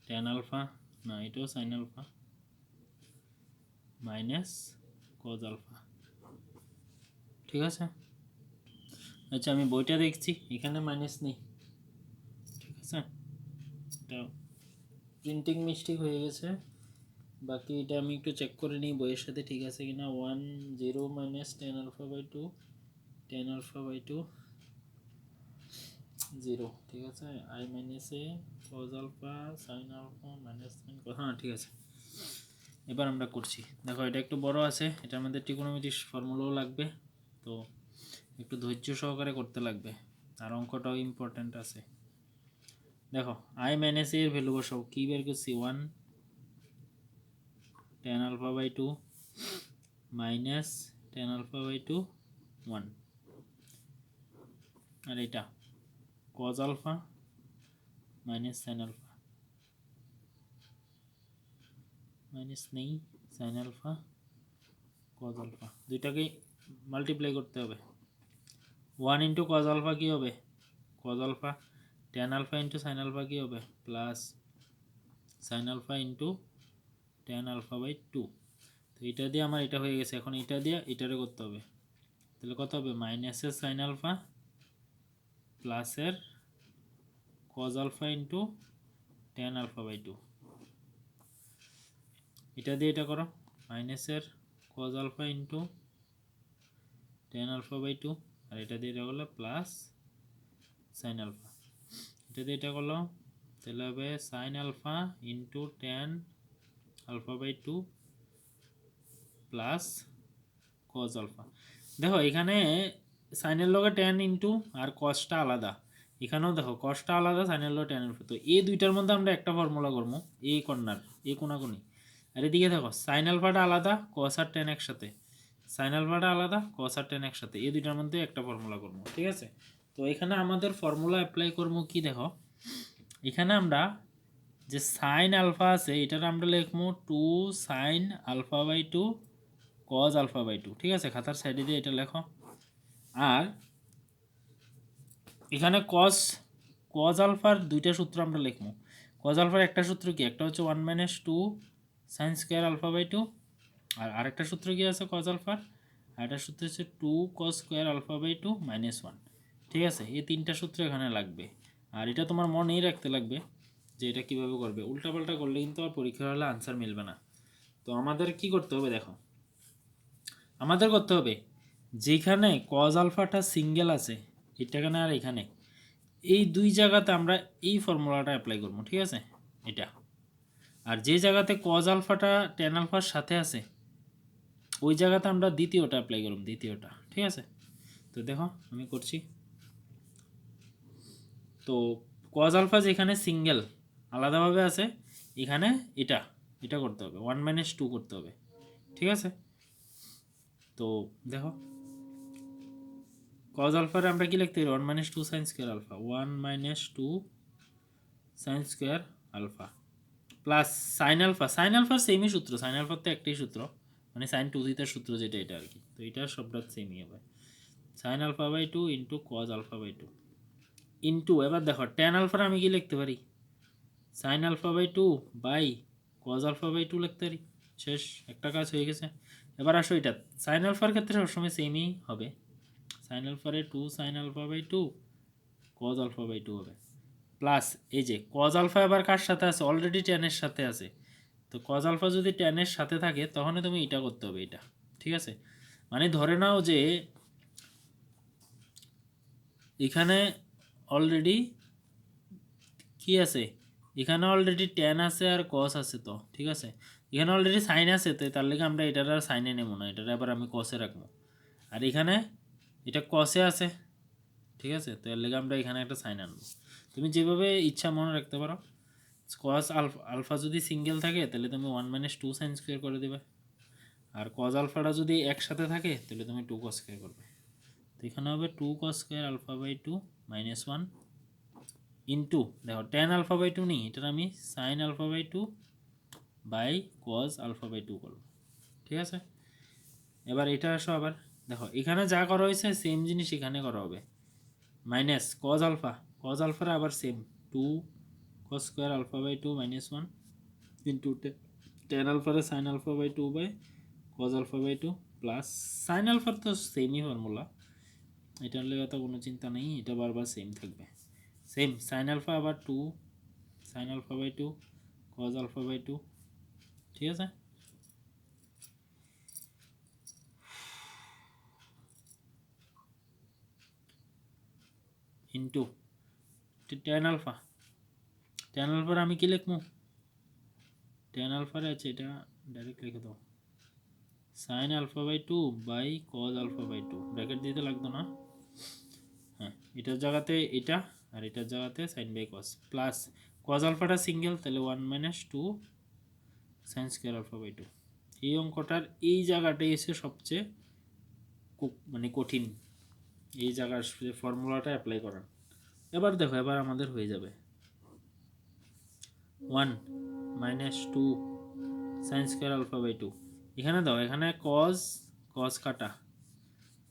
tan আলফা, না এটাও sin alpha minus cos alpha. ঠিক আছে, আচ্ছা আমি বইটা দেখছি এখানে মাইনাস নেই। ঠিক আছে, এটা প্রিন্টিং মিস্টেক হয়ে গেছে, বাকি এটা আমি একটু চেক করে নিই বইয়ের সাথে ঠিক আছে কিনা। 1 0 -tan α/2 tan α/2 0, ঠিক আছে, i - a cos alpha sin alpha minus sin, হ্যাঁ ঠিক আছে। এবার আমরা করছি, দেখো এটা একটু বড় আছে, এটার মধ্যে ট্রিগোনোমেট্রিক ফর্মুলাও লাগবে, তো একটু ধৈর্য সহকারে করতে লাগবে, আর অঙ্কটাও ইম্পর্ট্যান্ট আছে। দেখো আই মাইনাস এর ভ্যালু বসাও, কি বের করছি 1 tan alpha by 2 minus tan alpha by 2 1, আর এটা cos alpha minus sin alpha minus নেই sin alpha cos alpha, দুইটাকে মাল্টিপ্লাই করতে হবে। 1 ইন্টু cos alpha কি হবে cos alpha, tan alpha into sin alpha কি হবে plus sin alpha into tan alpha by 2। তো এটা দিয়ে আমার এটা হয়ে গেছে, এখন এটা দিয়ে এটারে করতে হবে, তাহলে কত হবে মাইনাসের sin alpha প্লাসের cos alpha into tan alpha by 2। এটা দিয়ে এটা করো, মাইনাসের cos alpha into tan alpha by 2, আর এটা দিয়ে এটা করলে প্লাস sin alpha, এটা দিয়ে এটা করলো তাহলে হবে sin alpha into tan alpha by 2 plus cos alpha। দেখো এখানে সাইনের লগে tan ইন্টু আর cosটা আলাদা, এখানেও দেখো cosটা আলাদা, সাইনের লগে tan এর, তো এই দুইটার মধ্যে আমরা একটা ফর্মুলা করবো, এই কর্নার এই কোনাকুনি, আর এদিকে দেখো সাইন আলফাটা আলাদা cos আর tan একসাথে, সাইন আলফাটা আলাদা cos আর tan একসাথে, এই দুইটার মধ্যে একটা ফর্মুলা করবো, ঠিক আছে। তো এখানে আমাদের ফর্মুলা অ্যাপ্লাই করবো কি, দেখো এখানে আমরা যে সাইন আলফা আছে এটার আমরা লিখবো 2 sin alpha by 2 cos alpha by 2, ঠিক আছে, খাতার সাইডে দিয়ে এটা লেখো। আর এখানে cos আলফার দুইটা সূত্র আমরা লিখবো, cos আলফার একটা সূত্র কি, একটা হচ্ছে 1 minus 2 sin square alpha by 2, আর আরেকটা সূত্র কি আছে cos আলফার, আরেকটা সূত্র হচ্ছে 2 cos square alpha by 2 minus 1, ঠিক আছে। এই তিনটা সূত্র এখানে লাগবে, আর এটা তোমার মনেই রাখতে লাগবে যে এটা কিভাবে করবে, উল্টাপাল্টা করলে কিন্তু আর পরীক্ষা হলে আনসার মিলবে না। তো আমাদের কি করতে হবে, দেখো আমাদের করতে হবে যেখানে cos আলফাটা সিঙ্গেল আছে এটাখানে আর এখানে, এই দুই জায়গাতে আমরা এই ফর্মুলাটা অ্যাপ্লাই করবো, ঠিক আছে এটা। আর যে জায়গাতে cos আলফাটা tan আলফার সাথে আছে ওই জায়গাতে আমরা দ্বিতীয়টা অ্যাপ্লাই করব, দ্বিতীয়টা, ঠিক আছে। তো দেখো আমি করছি, তো cos আলফা যেখানে সিঙ্গেল আলাদাভাবে আছে এখানে এটা এটা করতে হবে 1 minus 2 করতে হবে, ঠিক আছে। তো দেখো cos আলফার আমরা কি লিখতে পারি 1 minus 2 sin square alpha, 1 minus 2 sin square alpha plus sin alpha, sin alpha সেমই সূত্র, sin alpha তো একটাই সূত্র, মানে sin 2 থিটার সূত্র যেটা এটা আর কি, তো এটা সবটা সেমই হবে sin alpha by 2 into cos alpha by 2 into, এবার দেখো tan alpha আমি কি লিখতে পারি sin alpha by 2 by cos alpha by 2 লিখতে পারি, শেষ, একটা কাজ হয়ে গেছে। এবার আসো এটা sin alpha এর ক্ষেত্রে সবসময় সেমই হবে, sin alpha এর 2 sin alpha by 2 cos alpha by 2 হবে, প্লাস এই যে cos alpha এবার কার সাথে আছে, অলরেডি tan এর সাথে আছে, তো cos alpha যদি tan এর সাথে থাকে তখন তুমি এটা করতে হবে এটা, ঠিক আছে। মানে ধরে নাও যে এখানে অলরেডি কি আছে, এখানে অলরেডি tan আছে আর cos আছে, তো ঠিক আছে এখানে অলরেডি sin আছে, তো তার লেগে আমরা এটার আর সাইনে নেব না, এটার আবার আমি cos-এ রাখবো, আর এখানে এটা cos-এ আছে, ঠিক আছে, তো এর লেগে আমরা এখানে একটা সাইন আনবো। তুমি যেভাবে ইচ্ছা মনে রাখতে পারো, cos আলফা যদি সিঙ্গেল থাকে তাহলে তুমি 1 minus 2 sin square করে দেবে, আর cos আলফাটা যদি একসাথে থাকে তাহলে তুমি 2 cos square করবে, তো এখানে হবে 2 cos square alpha by 2 minus 1 into, দেখো tan alpha by 2 নেই, এটা আমি sin alpha by 2 by cos alpha by 2 করব, ঠিক আছে। এবার এটা আসো আবার দেখো এখানে যা করা হয়েছে সেম জিনিস এখানে করা হবে, মাইনাস cos আলফার আবার same 2 cos square alpha by 2 minus 1 into tan আলফার sin alpha by 2 by cos alpha by 2 plus sin আলফার তো সেমই ফর্মুলা, এটার লেগে তো কোনো চিন্তা নেই, এটা বারবার সেম থাকবে, সেম sin আলফা আবার 2 sin alpha by 2 cos alpha by 2, ঠিক আছে। ইন্টু tan আলফার আমি কি লিখবো, tan আলফার আছে এটা ডাইরেক্ট লিখে দাও sine alpha by two by cos alpha by two, bracket দিতে লাগতো না। হ্যাঁ, এটার জায়গাতে এটা আর এটার জায়গাতে sine by cos, plus cos আলফাটা সিঙ্গেল, তাহলে 1 minus 2 sine square alpha by two. এই অঙ্কটার এই জায়গাটাই এসে সবচেয়ে মানে কঠিন, এই জায়গার ফর্মুলাটা অ্যাপ্লাই করার। এবার দেখো, এবার আমাদের হয়ে যাবে 1 minus 2 sine square alpha by two. এখানে দাও, এখানে কজ কজ কাটা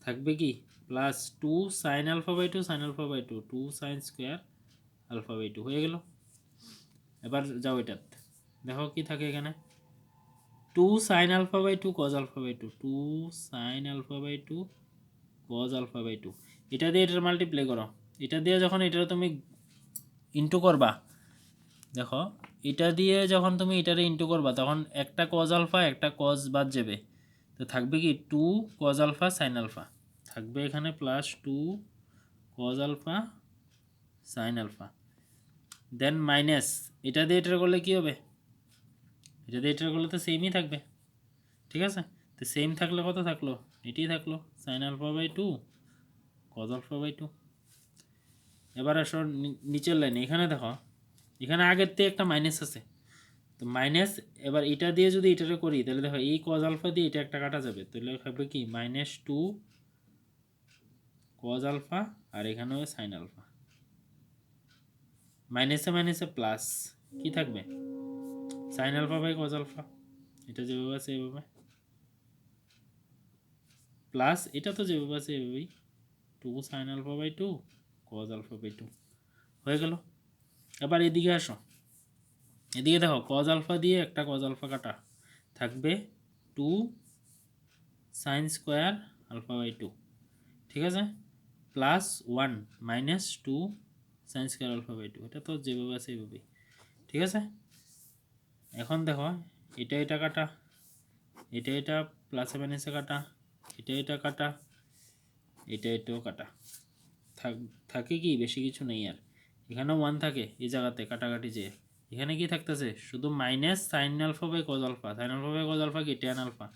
থাকবে কি plus 2 sine alpha by two sine alpha by two 2 sine square alpha by two হয়ে গেল। এবার যাও এটাতে, দেখো কি থাকে এখানে 2 sine alpha by two cos alpha by two 2 sine alpha by two cos alpha by two. এটা দিয়ে এটার মাল্টিপ্লাই করো, এটা দিয়ে যখন এটা তুমি ইন্টু করবা, দেখো এটা দিয়ে যখন তুমি এটারে ইন্টু করবা তখন একটা কজ আলফা একটা কজ বাদ যাবে, তো থাকবে কি 2 কজ আলফা সাইন আলফা থাকবে এখানে, plus 2 cos alpha sine alpha, then minus এটা দিয়ে এটা করলে কি হবে, এটা দিয়ে এটা করলে তো সেমই থাকবে, ঠিক আছে। তো সেম থাকলে কত থাকলো, এটাই থাকলো sine alpha by two cos alpha by two. এবার আসো নিচের লাইনে, এখানে দেখো এখানে আগের থেকে একটা মাইনাস আছে, তো মাইনাস, এবার এটা দিয়ে যদি এটারে করি তাহলে দেখো এই কজ আলফা দিয়ে এটা একটা কাটা যাবে, তাহলে হবে কি মাইনাস 2 কজ আলফা আর এখানেও সাইন আলফা, মাইনাসে মাইনাসে প্লাস কি থাকবে sine alpha by cos alpha, এটা যেভাবে আছে এভাবে, প্লাস এটা তো যেভাবে আছে এভাবেই 2 sine alpha by 2 cos alpha by 2 হয়ে গেল। এবার এদিকে আসো, এদিকে দেখো কজ আলফা দিয়ে একটা কজ আলফা কাটা থাকবে 2 সাইন স্কোয়ার আলফা বাই 2, ঠিক আছে, plus 1 minus 2 sine square alpha by 2, এটা তো যেভাবে আছে এইভাবেই, ঠিক আছে। এখন দেখো এটা এটা কাটা, এটা এটা প্লাসে মাইনাসে কাটা, এটা এটা কাটা, এটা এটাও কাটা, থাকে কি বেশি কিছু নেই আর, এখানেও 1 থাকে এই জায়গাতে কাটাকাটি, যে এখানে কি থাকতেছে শুধু minus sine alpha by cos alpha, sine alpha by cos alpha কি ট্যান আলফা,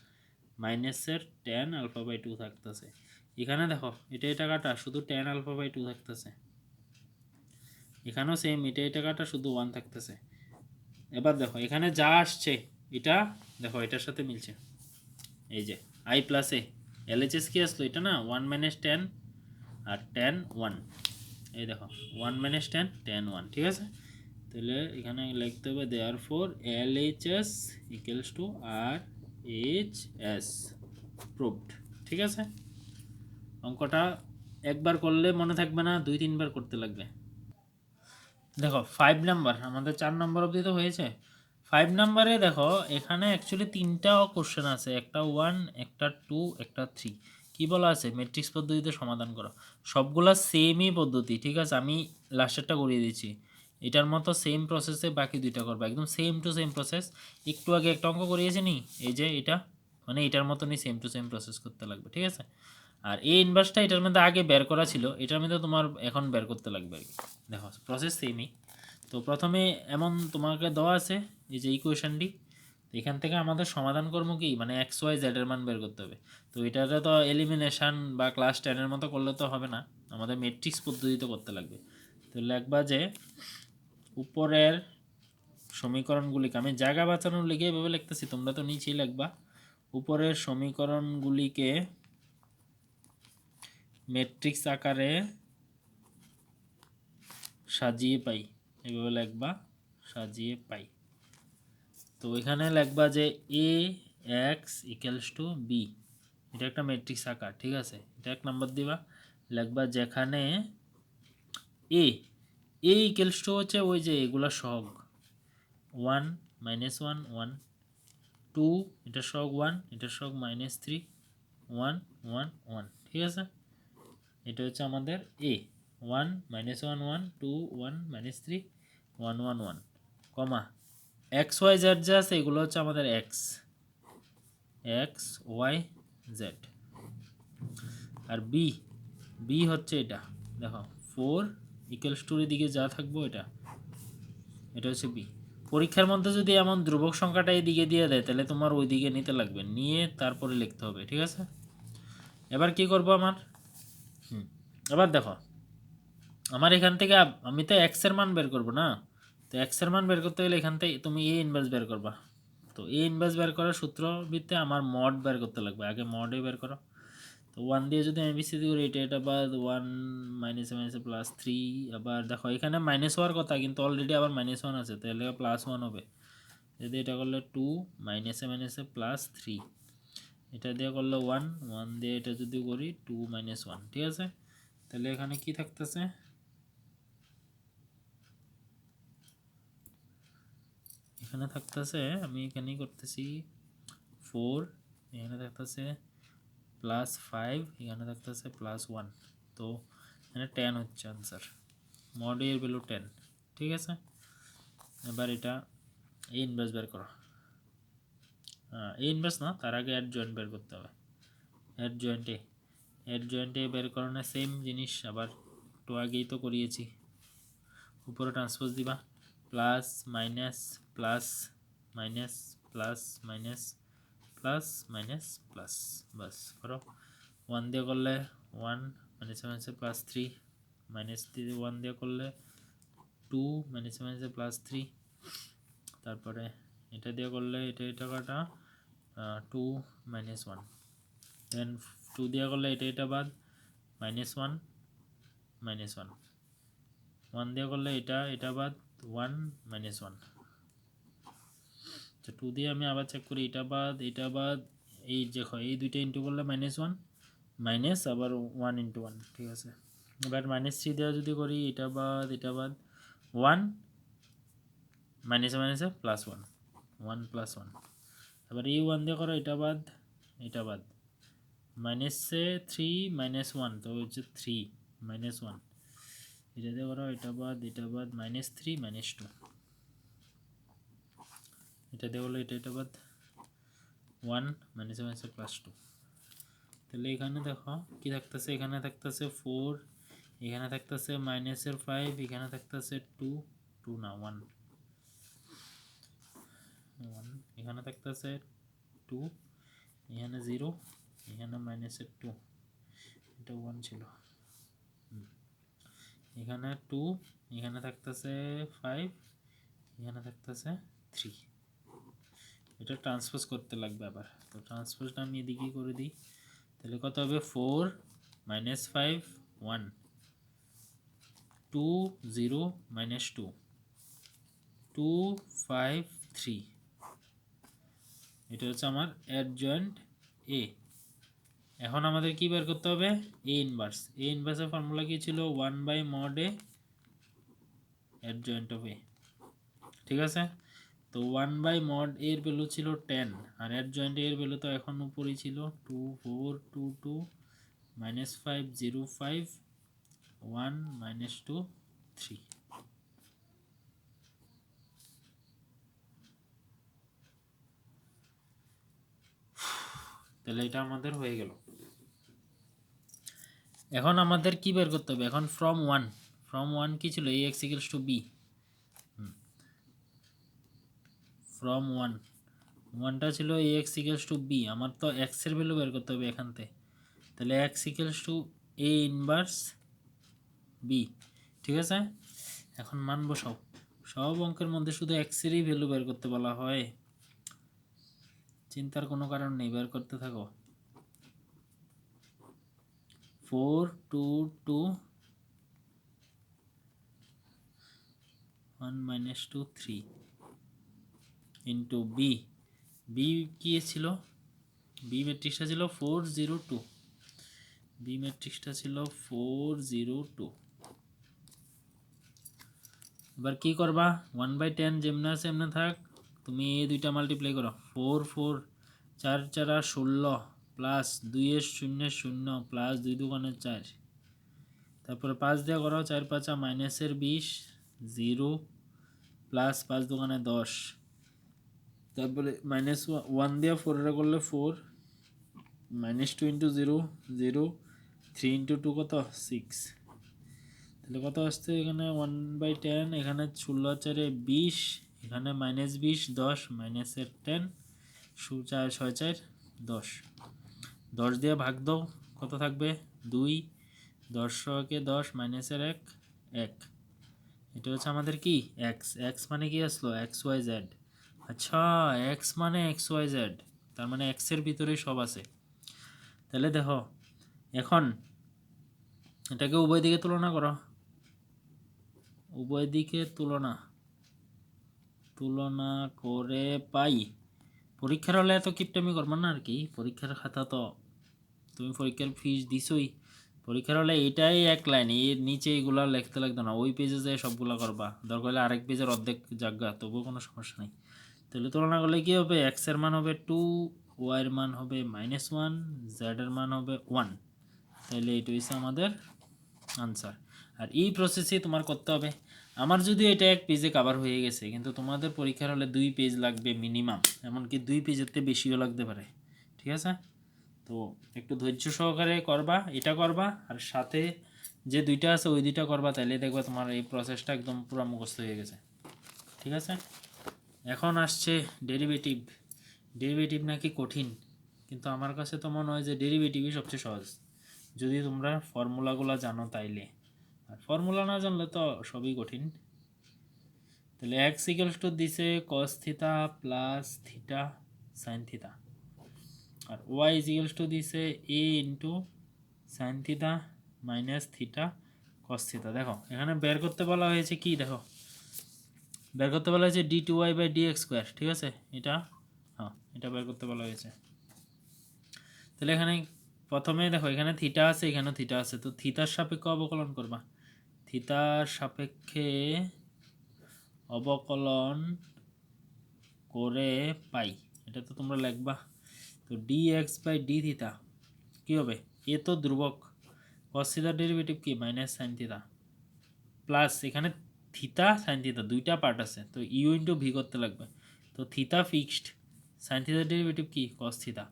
মাইনাসের ট্যান আলফা বাই 2 থাকতেছে। এখানে দেখো এটা এটা কাটা শুধু ট্যান আলফা বাই 2 থাকতেছে, এখানেও সেম এটা এটা কাটা শুধু 1 থাকতেছে। এবার দেখো এখানে যা আসছে এটা দেখো এটার সাথে মিলছে, এই যে আই প্লাস এ এলএচএস কি আসলো এটা না 1 মাইনাস ট্যান আর ট্যান 1, এই দেখো 1 মাইনাস ট্যান ট্যান 1, ঠিক আছে। তাহলে এখানে লিখতে হবে therefore LHS equals to R H S proved, ঠিক আছে। অঙ্কটা একবার করলে মনে থাকবে না, 2-3 বার করতে লাগবে। দেখো 5 নাম্বার, আমাদের 4 নম্বর অবধি তো হয়েছে। 5 নাম্বারে দেখো এখানে অ্যাকচুয়ালি 3টা কোশ্চেন আছে, একটা 1 একটা 2 একটা 3। কি বলা আছে ম্যাট্রিক্স পদ্ধতিতে সমাধান করো, সবগুলা সেমই পদ্ধতি, ঠিক আছে। আমি লাস্টেরটা করিয়ে দিচ্ছি, এটার মতো সেম প্রসেসে বাকি দুইটা করবো, একদম সেম টু সেম প্রসেস। একটু আগে একটা অঙ্ক করিয়েছি নি, এই যে এটা মানে এটার মতনই সেম টু সেম প্রসেস করতে লাগবে, ঠিক আছে। আর এই ইনভার্সটা এটার মধ্যে আগে বের করা ছিল, এটার মধ্যে তোমার এখন বের করতে লাগবে আর কি। দেখো প্রসেস সেমই। তো প্রথমে এমন তোমাকে দেওয়া আছে এই যে ইকুয়েশনটি, এখান থেকে আমাদের সমাধান করবো কি মানে এক্স ওয়াই জেড এর মান বের করতে হবে। তো এটাতে তো এলিমিনেশন বা ক্লাস 10-এর মতো করলে তো হবে না, আমাদের ম্যাট্রিক্স পদ্ধতিতে করতে লাগবে। তো লিখবা যে উপরের সমীকরণগুলিকে, আমি জায়গা বাঁচানোর লিখে এভাবে লিখতেছি, তোমরা তো নিচেই লিখবা উপরের সমীকরণগুলিকে ম্যাট্রিক্স আকারে সাজিয়ে পাই, এভাবে লিখবা সাজিয়ে পাই। তো এখানে লিখবা যে এ এক্স ইকুয়ালস টু বি, এটা একটা ম্যাট্রিক্স আকার, ঠিক আছে। এটা 1 নাম্বার দিবা, লিখবা যেখানে এ এ ইকুয়ালস টু হচ্ছে ওই যে এগুলা সহগ 1 মাইনাস 1 1 2, এটা সহগ 1, এটা সহগ মাইনাস 3 1 1 1, ঠিক আছে। এটা হচ্ছে আমাদের এ 1 minus 1 1 2 1 minus 3 1 1 1, comma x Y Z যা আছে এগুলো হচ্ছে আমাদের এক্স এক্স ওয়াই জেড, আর বি বি হচ্ছে এটা, দেখো 4 ইকুয়ালস টুর দিকে যা থাকবো এটা এটা হচ্ছে বি, পরীক্ষার মধ্যে যদি এমন ধ্রুবক সংখ্যাটা এদিকে দিয়ে দেয় তাহলে তোমার ওই দিকে নিতে লাগবে, নিয়ে তারপরে লিখতে হবে, ঠিক আছে? এবার কি করব আমার, এবার দেখো আমার এখান থেকে আমি তো এক্স এর মান বের করব না, তো এক্স এর মান বের করতে গেলে এখান থেকে তুমি এ ইনভার্স বের করবা। তো এ ইনভার্স বের করার সূত্র ভিত্তিতে আমার মড বের করতে লাগবে, আগে মডে বের করো। তো 1 দিয়ে যদি আমি বিসিডি করি এটা বাদ 1 মাইনাসে মাইনাসে প্লাস 3, আবার দেখো এখানে মাইনাস হওয়ার কথা কিন্তু অলরেডি আবার -1 আছে, তাহলে +1 হবে। যদি এটা করলে 2 মাইনাসে মাইনাসে +3, এটা দিয়ে করলে 1 1 দিয়ে এটা যদি করি 2 - 1, ঠিক আছে? তাহলে এখানে কি থাকতেছে, এখানে থাকতেছে, আমি এখানেই করতেছি 4, এখানে থাকতেছে +5, এখানে থাকতেছে +1, তো এখানে 10 হচ্ছে আনসার, মড এর ভ্যালু 10, ঠিক আছে? এবার এটা এ ইনভার্স বের করো, এ ইনভার্স না, তার আগে অ্যাড জয়েন্ট বের করতে হবে। অ্যাড জয়েন্টে বের করানো সেম জিনিস, আবার একটু আগেই তো করিয়েছি, উপরে ট্রান্সপোজ দিবা, plus minus plus minus plus minus plus minus plus, বাস করো। 1 দিয়ে করলে 1 মাইনাসে মাইনাসে +3, -1 দিয়ে করলে 2 মাইনাসে মাইনাসে +3, তারপরে এটা দিয়ে করলে এটা কাটা 2 - 1, দেন 2 দিয়ে করলে এটা বাদ -1 -1, 1 দিয়ে করলে এটা বাদ 1 - 1, তো 2 দিয়ে আমি আবার চেক করি এটা বাদ, এই দেখো এই দুইটা ইন্টু করলে -1 মাইনাস আবার 1 × 1, ঠিক আছে? এবার -3 দিয়ে যদি করি এটা বাদ 1 মাইনাসে মাইনাসে +1 1 + 1, এবার এই 1 দিয়ে করো এটা বাদ -3 - 1, তো হচ্ছে 3 - 1, এটা দিয়ে করো এটা বাদ -3 - 2, এটা দিয়ে করলে এটা বাদ 1 মাইনাসে মাইনাসে +2, তাহলে এখানে দেখো কি থাকতেছে, এখানে থাকতেছে 4, এখানে থাকতেছে -5, এখানে থাকতেছে 2 2 না 1 1, এখানে থাকতেছে 2, এখানে 0, এখানে -2, এটা 1 ছিল, এখানে 2, এখানে থাকতেছে 5, এখানে থাকতেছে 3, এটা ট্রান্সপোজ করতে লাগবে আবার, তো ট্রান্সপোজটা আমি এদিকেই করে দিই, তাহলে কত হবে 4 - 5 1 2 0 - 2 2 5 3, এটা হচ্ছে আমার অ্যাডজয়েন্ট এ। এখন আমাদের কি বের করতে হবে, এ ইনভার্সের ফর্মুলা কি ছিল, 1/mod a অ্যাডজয়েন্ট অফ এ, ঠিক আছে? তো 1/mod a এর ভ্যালু ছিল 10, আর অ্যাডজয়েন্ট এর ভ্যালু তো এখন উপরেই ছিল 2 4 2 2 -5 0 5 1 -2 3, তাহলে এটা আমাদের হয়ে গেল। এখন আমাদের কি বের করতে হবে, এখন ফ্রম 1 কি ছিল, ax = b, ফ্রম 1টা ছিল ax = b, আমার তো x এর ভ্যালু বের করতে হবে এখান থেকে, তাহলে x = a ইনভার্স b, ঠিক আছে? এখন মান বসাও, সব অঙ্কের মধ্যে শুধু x এরই ভ্যালু বের করতে বলা হয়, চিন্তার কোনো কারণ নেই, বের করতে থাকো। 4 2 2 1 -2 3 ইন্টু b কি ছিল, b ম্যাট্রিক্সটা ছিল 4 0 2, b ম্যাট্রিক্সটা ছিল 4 0 2, এবার কি করবা, 1/10 যেমন আছে এমনি থাক, তুমি এই দুইটা মাল্টিপ্লাই করো, 4 4 4 4 16 প্লাস 2 এর 0 0 প্লাস 2 2 4, তারপরে 5 দিয়ে করো 4 5 মাইনাসের 20 0 প্লাস 5 2 10, তারপরে -1 দিয়ে 4 এর করলে 4 -2 × 0 0 3 × 2 কত 6, তাহলে কত আসছে এখানে 1/10, এখানে 16 4 20, এখানে -20 10 মাইনাসের 10 4 6 4 10 10 দিয়ে ভাগ দাও, কত থাকবে 2, 10 কে 10 মাইনাসের 1 1। এটা হচ্ছে আমাদের কি এক্স, এক্স মানে কি আসলো এক্স ওয়াই জেড। আচ্ছা এক্স মানে এক্স ওয়াই জেড, তার মানে এক্স এর ভিতরেই সব আছে। তাহলে দেখো এখন এটাকে উভয় দিকে তুলনা করো, উভয় দিকে তুলনা করে পাই। পরীক্ষার হলে এত কিপটামি করবা না আর কি, পরীক্ষার খাতা তো তুমি পরীক্ষার ফিস দিছই, পরীক্ষার হলে এটাই এক লাইন, এর নিচে এগুলা লিখতে লাগতো না, ওই পেজে যে সবগুলা করবা, দরকার হলে আরেক পেজের অর্ধেক জায়গা, তবুও কোনো সমস্যা নেই। তাহলে তুলনা করলে কি হবে, এক্স এর মান হবে 2, ওয়াই এর মান হবে -1, জেড এর মান হবে 1। তাহলে এটা হচ্ছে আমাদের আনসার। আর এই প্রসেসে তোমার করতে হবে, আমার যদি এটা এক পেজে কভার হয়ে গেছে, কিন্তু তোমাদের পরীক্ষার হলে 2 পেজ লাগবে মিনিমাম, এমনকি 2 পেজের থেকে বেশিও লাগতে পারে। ঠিক আছে, তো একটু ধৈর্য সহকারে করবা, এটা করবা আর সাথে যে দুইটা আছে ওই দুইটা করবা, তাহলে দেখবা তোমার এই প্রসেসটা একদম পুরো মুখস্থ হয়ে গেছে। ঠিক আছে, এখন আসছে ডেরিভেটিভ। ডেরিভেটিভ নাকি কঠিন, কিন্তু আমার কাছে তো মনে হয় যে ডেরিভেটিভই সবচেয়ে সহজ, যদি তোমরা ফর্মুলাগুলো জানো তাইলে, আর ফর্মুলা না জানলে তো সবই কঠিন। তাহলে এক্স ইকুয়ালস টু দিছে cos theta plus theta sine theta, আর ওয়াই ইজ ইকুয়ালস টু দিছে a into sine theta minus theta cos theta. দেখো এখানে বের করতে বলা হয়েছে কি, দেখো বের করতে বলা হয়েছে d2y/dx², ঠিক আছে, এটা হ্যাঁ এটা বের করতে বলা হয়েছে। তাহলে এখানে প্রথমে দেখো এখানে থিটা আছে, এখানেও থিটা আছে, তো থিটার সাপেক্ষে অবকলন করবা, থিটার সাপেক্ষে অবকলন করে পাই, এটা তো তোমরা লিখবা। তো dx/d থিটা কী হবে, এ তো ধ্রুবক, cos থিটার ডেরিভেটিভ কি -sin থিটা, প্লাস এখানে থিটা সাইন থিটা দুইটা পার্ট আছে, তো ইউ ইন্টু ভি করতে লাগবে, তো থিটা ফিক্সড, সাইন থিটার ডেরিভেটিভ কি cos থিটা,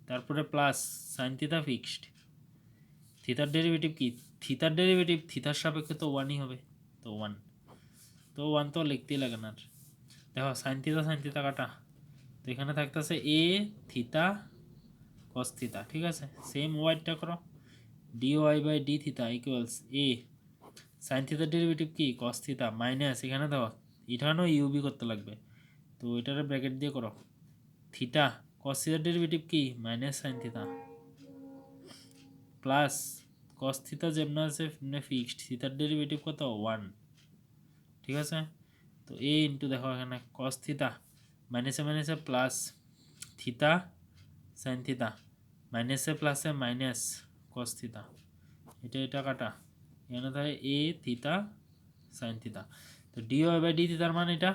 তারপরে প্লাস সাইন থিটা ফিক্সড, থিটার ডেরিভেটিভ কি, থিটার ডেরিভেটিভ থিটার সাপেক্ষে তো 1ই হবে, তো 1, তো 1 তো লিখতেই লাগে না। দেখো সাইন থিটা কাটা, তো এখানে থাকতেছে এ থিটা cos থিটা, ঠিক আছে, সেম ওয়াইডটা করো, dy/d থিটা ইকুয়ালস এ সাইন থিটার ডেরিভেটিভ কি cos থিটা মাইনাস এখানে দেওয়া এখানেও ইউবি করতে লাগবে, তো এটারে ব্র্যাকেট দিয়ে করো, থিটা cos থিটার ডেরিভেটিভ কি -sin theta plus cos theta যেমন আছে ফিক্সড, থিটার ডেরিভেটিভ কত 1, ঠিক আছে। তো এ ইন্টু দেখো এখানে cos থিটা মাইনাসে মাইনাসে প্লাস থিটা সাইন থিটা মাইনাসে প্লাসে মাইনাস cos থিটা, এটা কাটা, এখানে থাকে এ থিটা সাইন থিটা, তো dy/d থিটার মান এটা,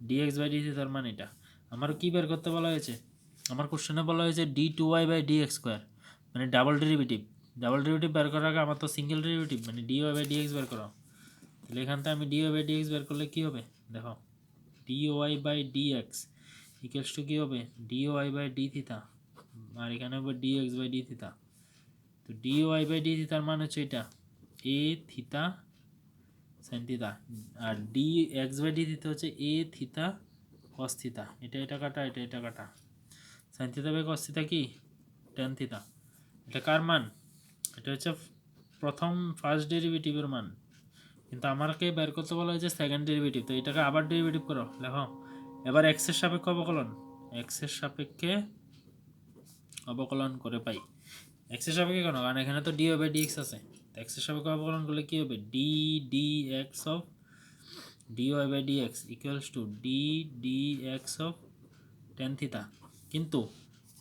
dx/d থিটার মান এটা। আমার কি বের করতে বলা হয়েছে, আমার কোশ্চেনে বলা হয়েছে d2y/dx², মানে ডাবল ডেরিভেটিভ, ডাবল ডেরিভেটিভ বের করার আগে আমার তো সিঙ্গেল ডেরিভেটিভ মানে dy/dx বের করো, তাহলে এখান থেকে আমি dy/dx বের করলে কি হবে, দেখো dy/dx ইকুয়ালস টু কী হবে dy/d থিটা, আর এখানে হবে dx/d থিটা, তো dy/d থিটার মান হচ্ছে এটা এ থিটা সাইন থিটা, আর dx/d থিটা হচ্ছে এ থিটা cos থিটা, এটা কাটা, এটা কাটা, sine theta by cos theta কি tan থিটা, এটা কার মান, এটা হচ্ছে প্রথম ফার্স্ট ডেরিভেটিভের মান, কিন্তু আমাকে বের করতে বলা হয়েছে সেকেন্ড ডেরিভেটিভ, তো এটাকে আবার ডেরিভেটিভ করো, লেখো এবার এক্স এর সাপেক্ষে অবকলন, এক্স এর সাপেক্ষে অবকলন করে পাই, এক্স এর সাপেক্ষে কেন, কারণ এখানে তো dy/dx আছে, তো এক্স এর সাপেক্ষে অবকলন করলে কি হবে dx of dy/dx equals two dx of tan theta, কিন্তু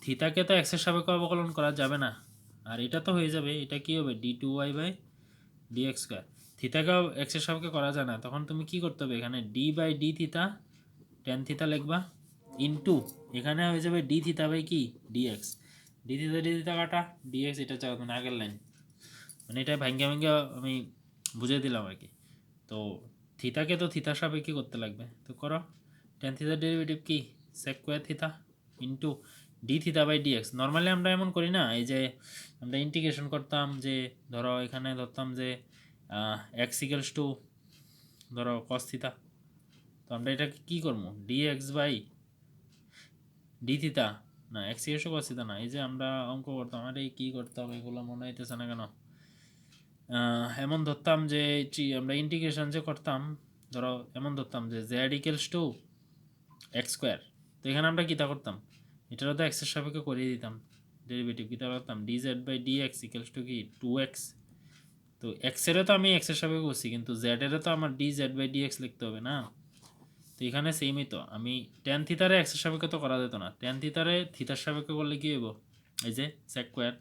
থিটাকে তো এক্স এর সাপেক্ষে অবকলন করা যাবে না, আর এটা তো হয়ে যাবে, এটা কি হবে d2y/dx², থিটাকেও এক্স এর সাপেক্ষে করা যায় না, তখন তুমি কি করতে হবে, এখানে d/d থিটা tan থিটা লিখবা ইনটু এখানে হয়ে যাবে d থিটা বাই কি dx, d থিটা কাটা dx, এটা চাওয়া না আগের লাইন, মানে এটা ভাঙ্গা আমি বুঝিয়ে দিলাম আর কি। তো থিটাকে তো থিটার সাপেক্ষে করতে লাগবে, তো করো, tan থিটার ডেরিভেটিভ কি sec square theta into d theta by dx, normally আমরা এমন করি না, এই যে আমরা ইন্টিগ্রেশন করতাম, যে ধরো এখানে ধরতাম যে x ইকুয়ালস টু ধরো cos থিটা, তো আমরা এটাকে কী করবো, dx বাই ডি থিতা না এক্স এসও কস থিতা না, এই যে আমরা অঙ্ক করতাম, আরে কী করতাম এগুলো মনে হইতেছে না কেন। এমন ধরতাম যে আমরা ইন্টিগ্রেশন যে করতাম, ধরো এমন ধরতাম যে Z equals two x square. তো এখানে আমরা কীটা করতাম, এটারও তো এক্সের সাপেক্ষে করিয়ে দিতাম ডেরিভেটিভ, কীটা করতাম d z by d x equals to কি 2x। তো এক্সেরও তো আমি এক্সের সাপেক্ষে করছি, কিন্তু জেডেরও তো আমার d z by d x লিখতে হবে না। তো এখানে সেমই তো, আমি ট্যান থিতারে এক্সের সাপেক্ষে তো করা যেত না, ট্যান থিতারে থিতার সাপেক্ষে করলে কী হইব, এই যে সেক স্কোয়ার।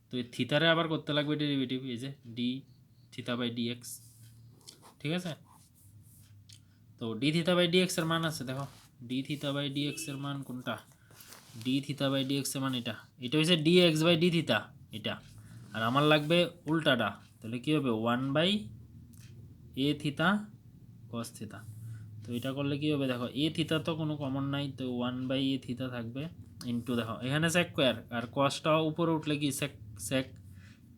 তো এই থিতারে আবার করতে লাগবে ডেরিভেটিভ, এই যে d theta by d x, ঠিক আছে। তো d theta by d x এর মান আছে, দেখো d theta by d x এর মান কোনটা, d theta by d x এর মান এটা, এটা হচ্ছে d x by d theta এটা, আর আমার লাগবে উল্টাটা, তাহলে কী হবে 1 বাই এ থিতা কস থিতা। তো এটা করলে কী হবে, দেখো এ থিতা তো কোনো কমন নাই, তো 1 বাই এ থিতা থাকবে ইন্টু, দেখো এখানে সেক স্কোয়ার আর কসটা উপরে উঠলে কি সেক সেক,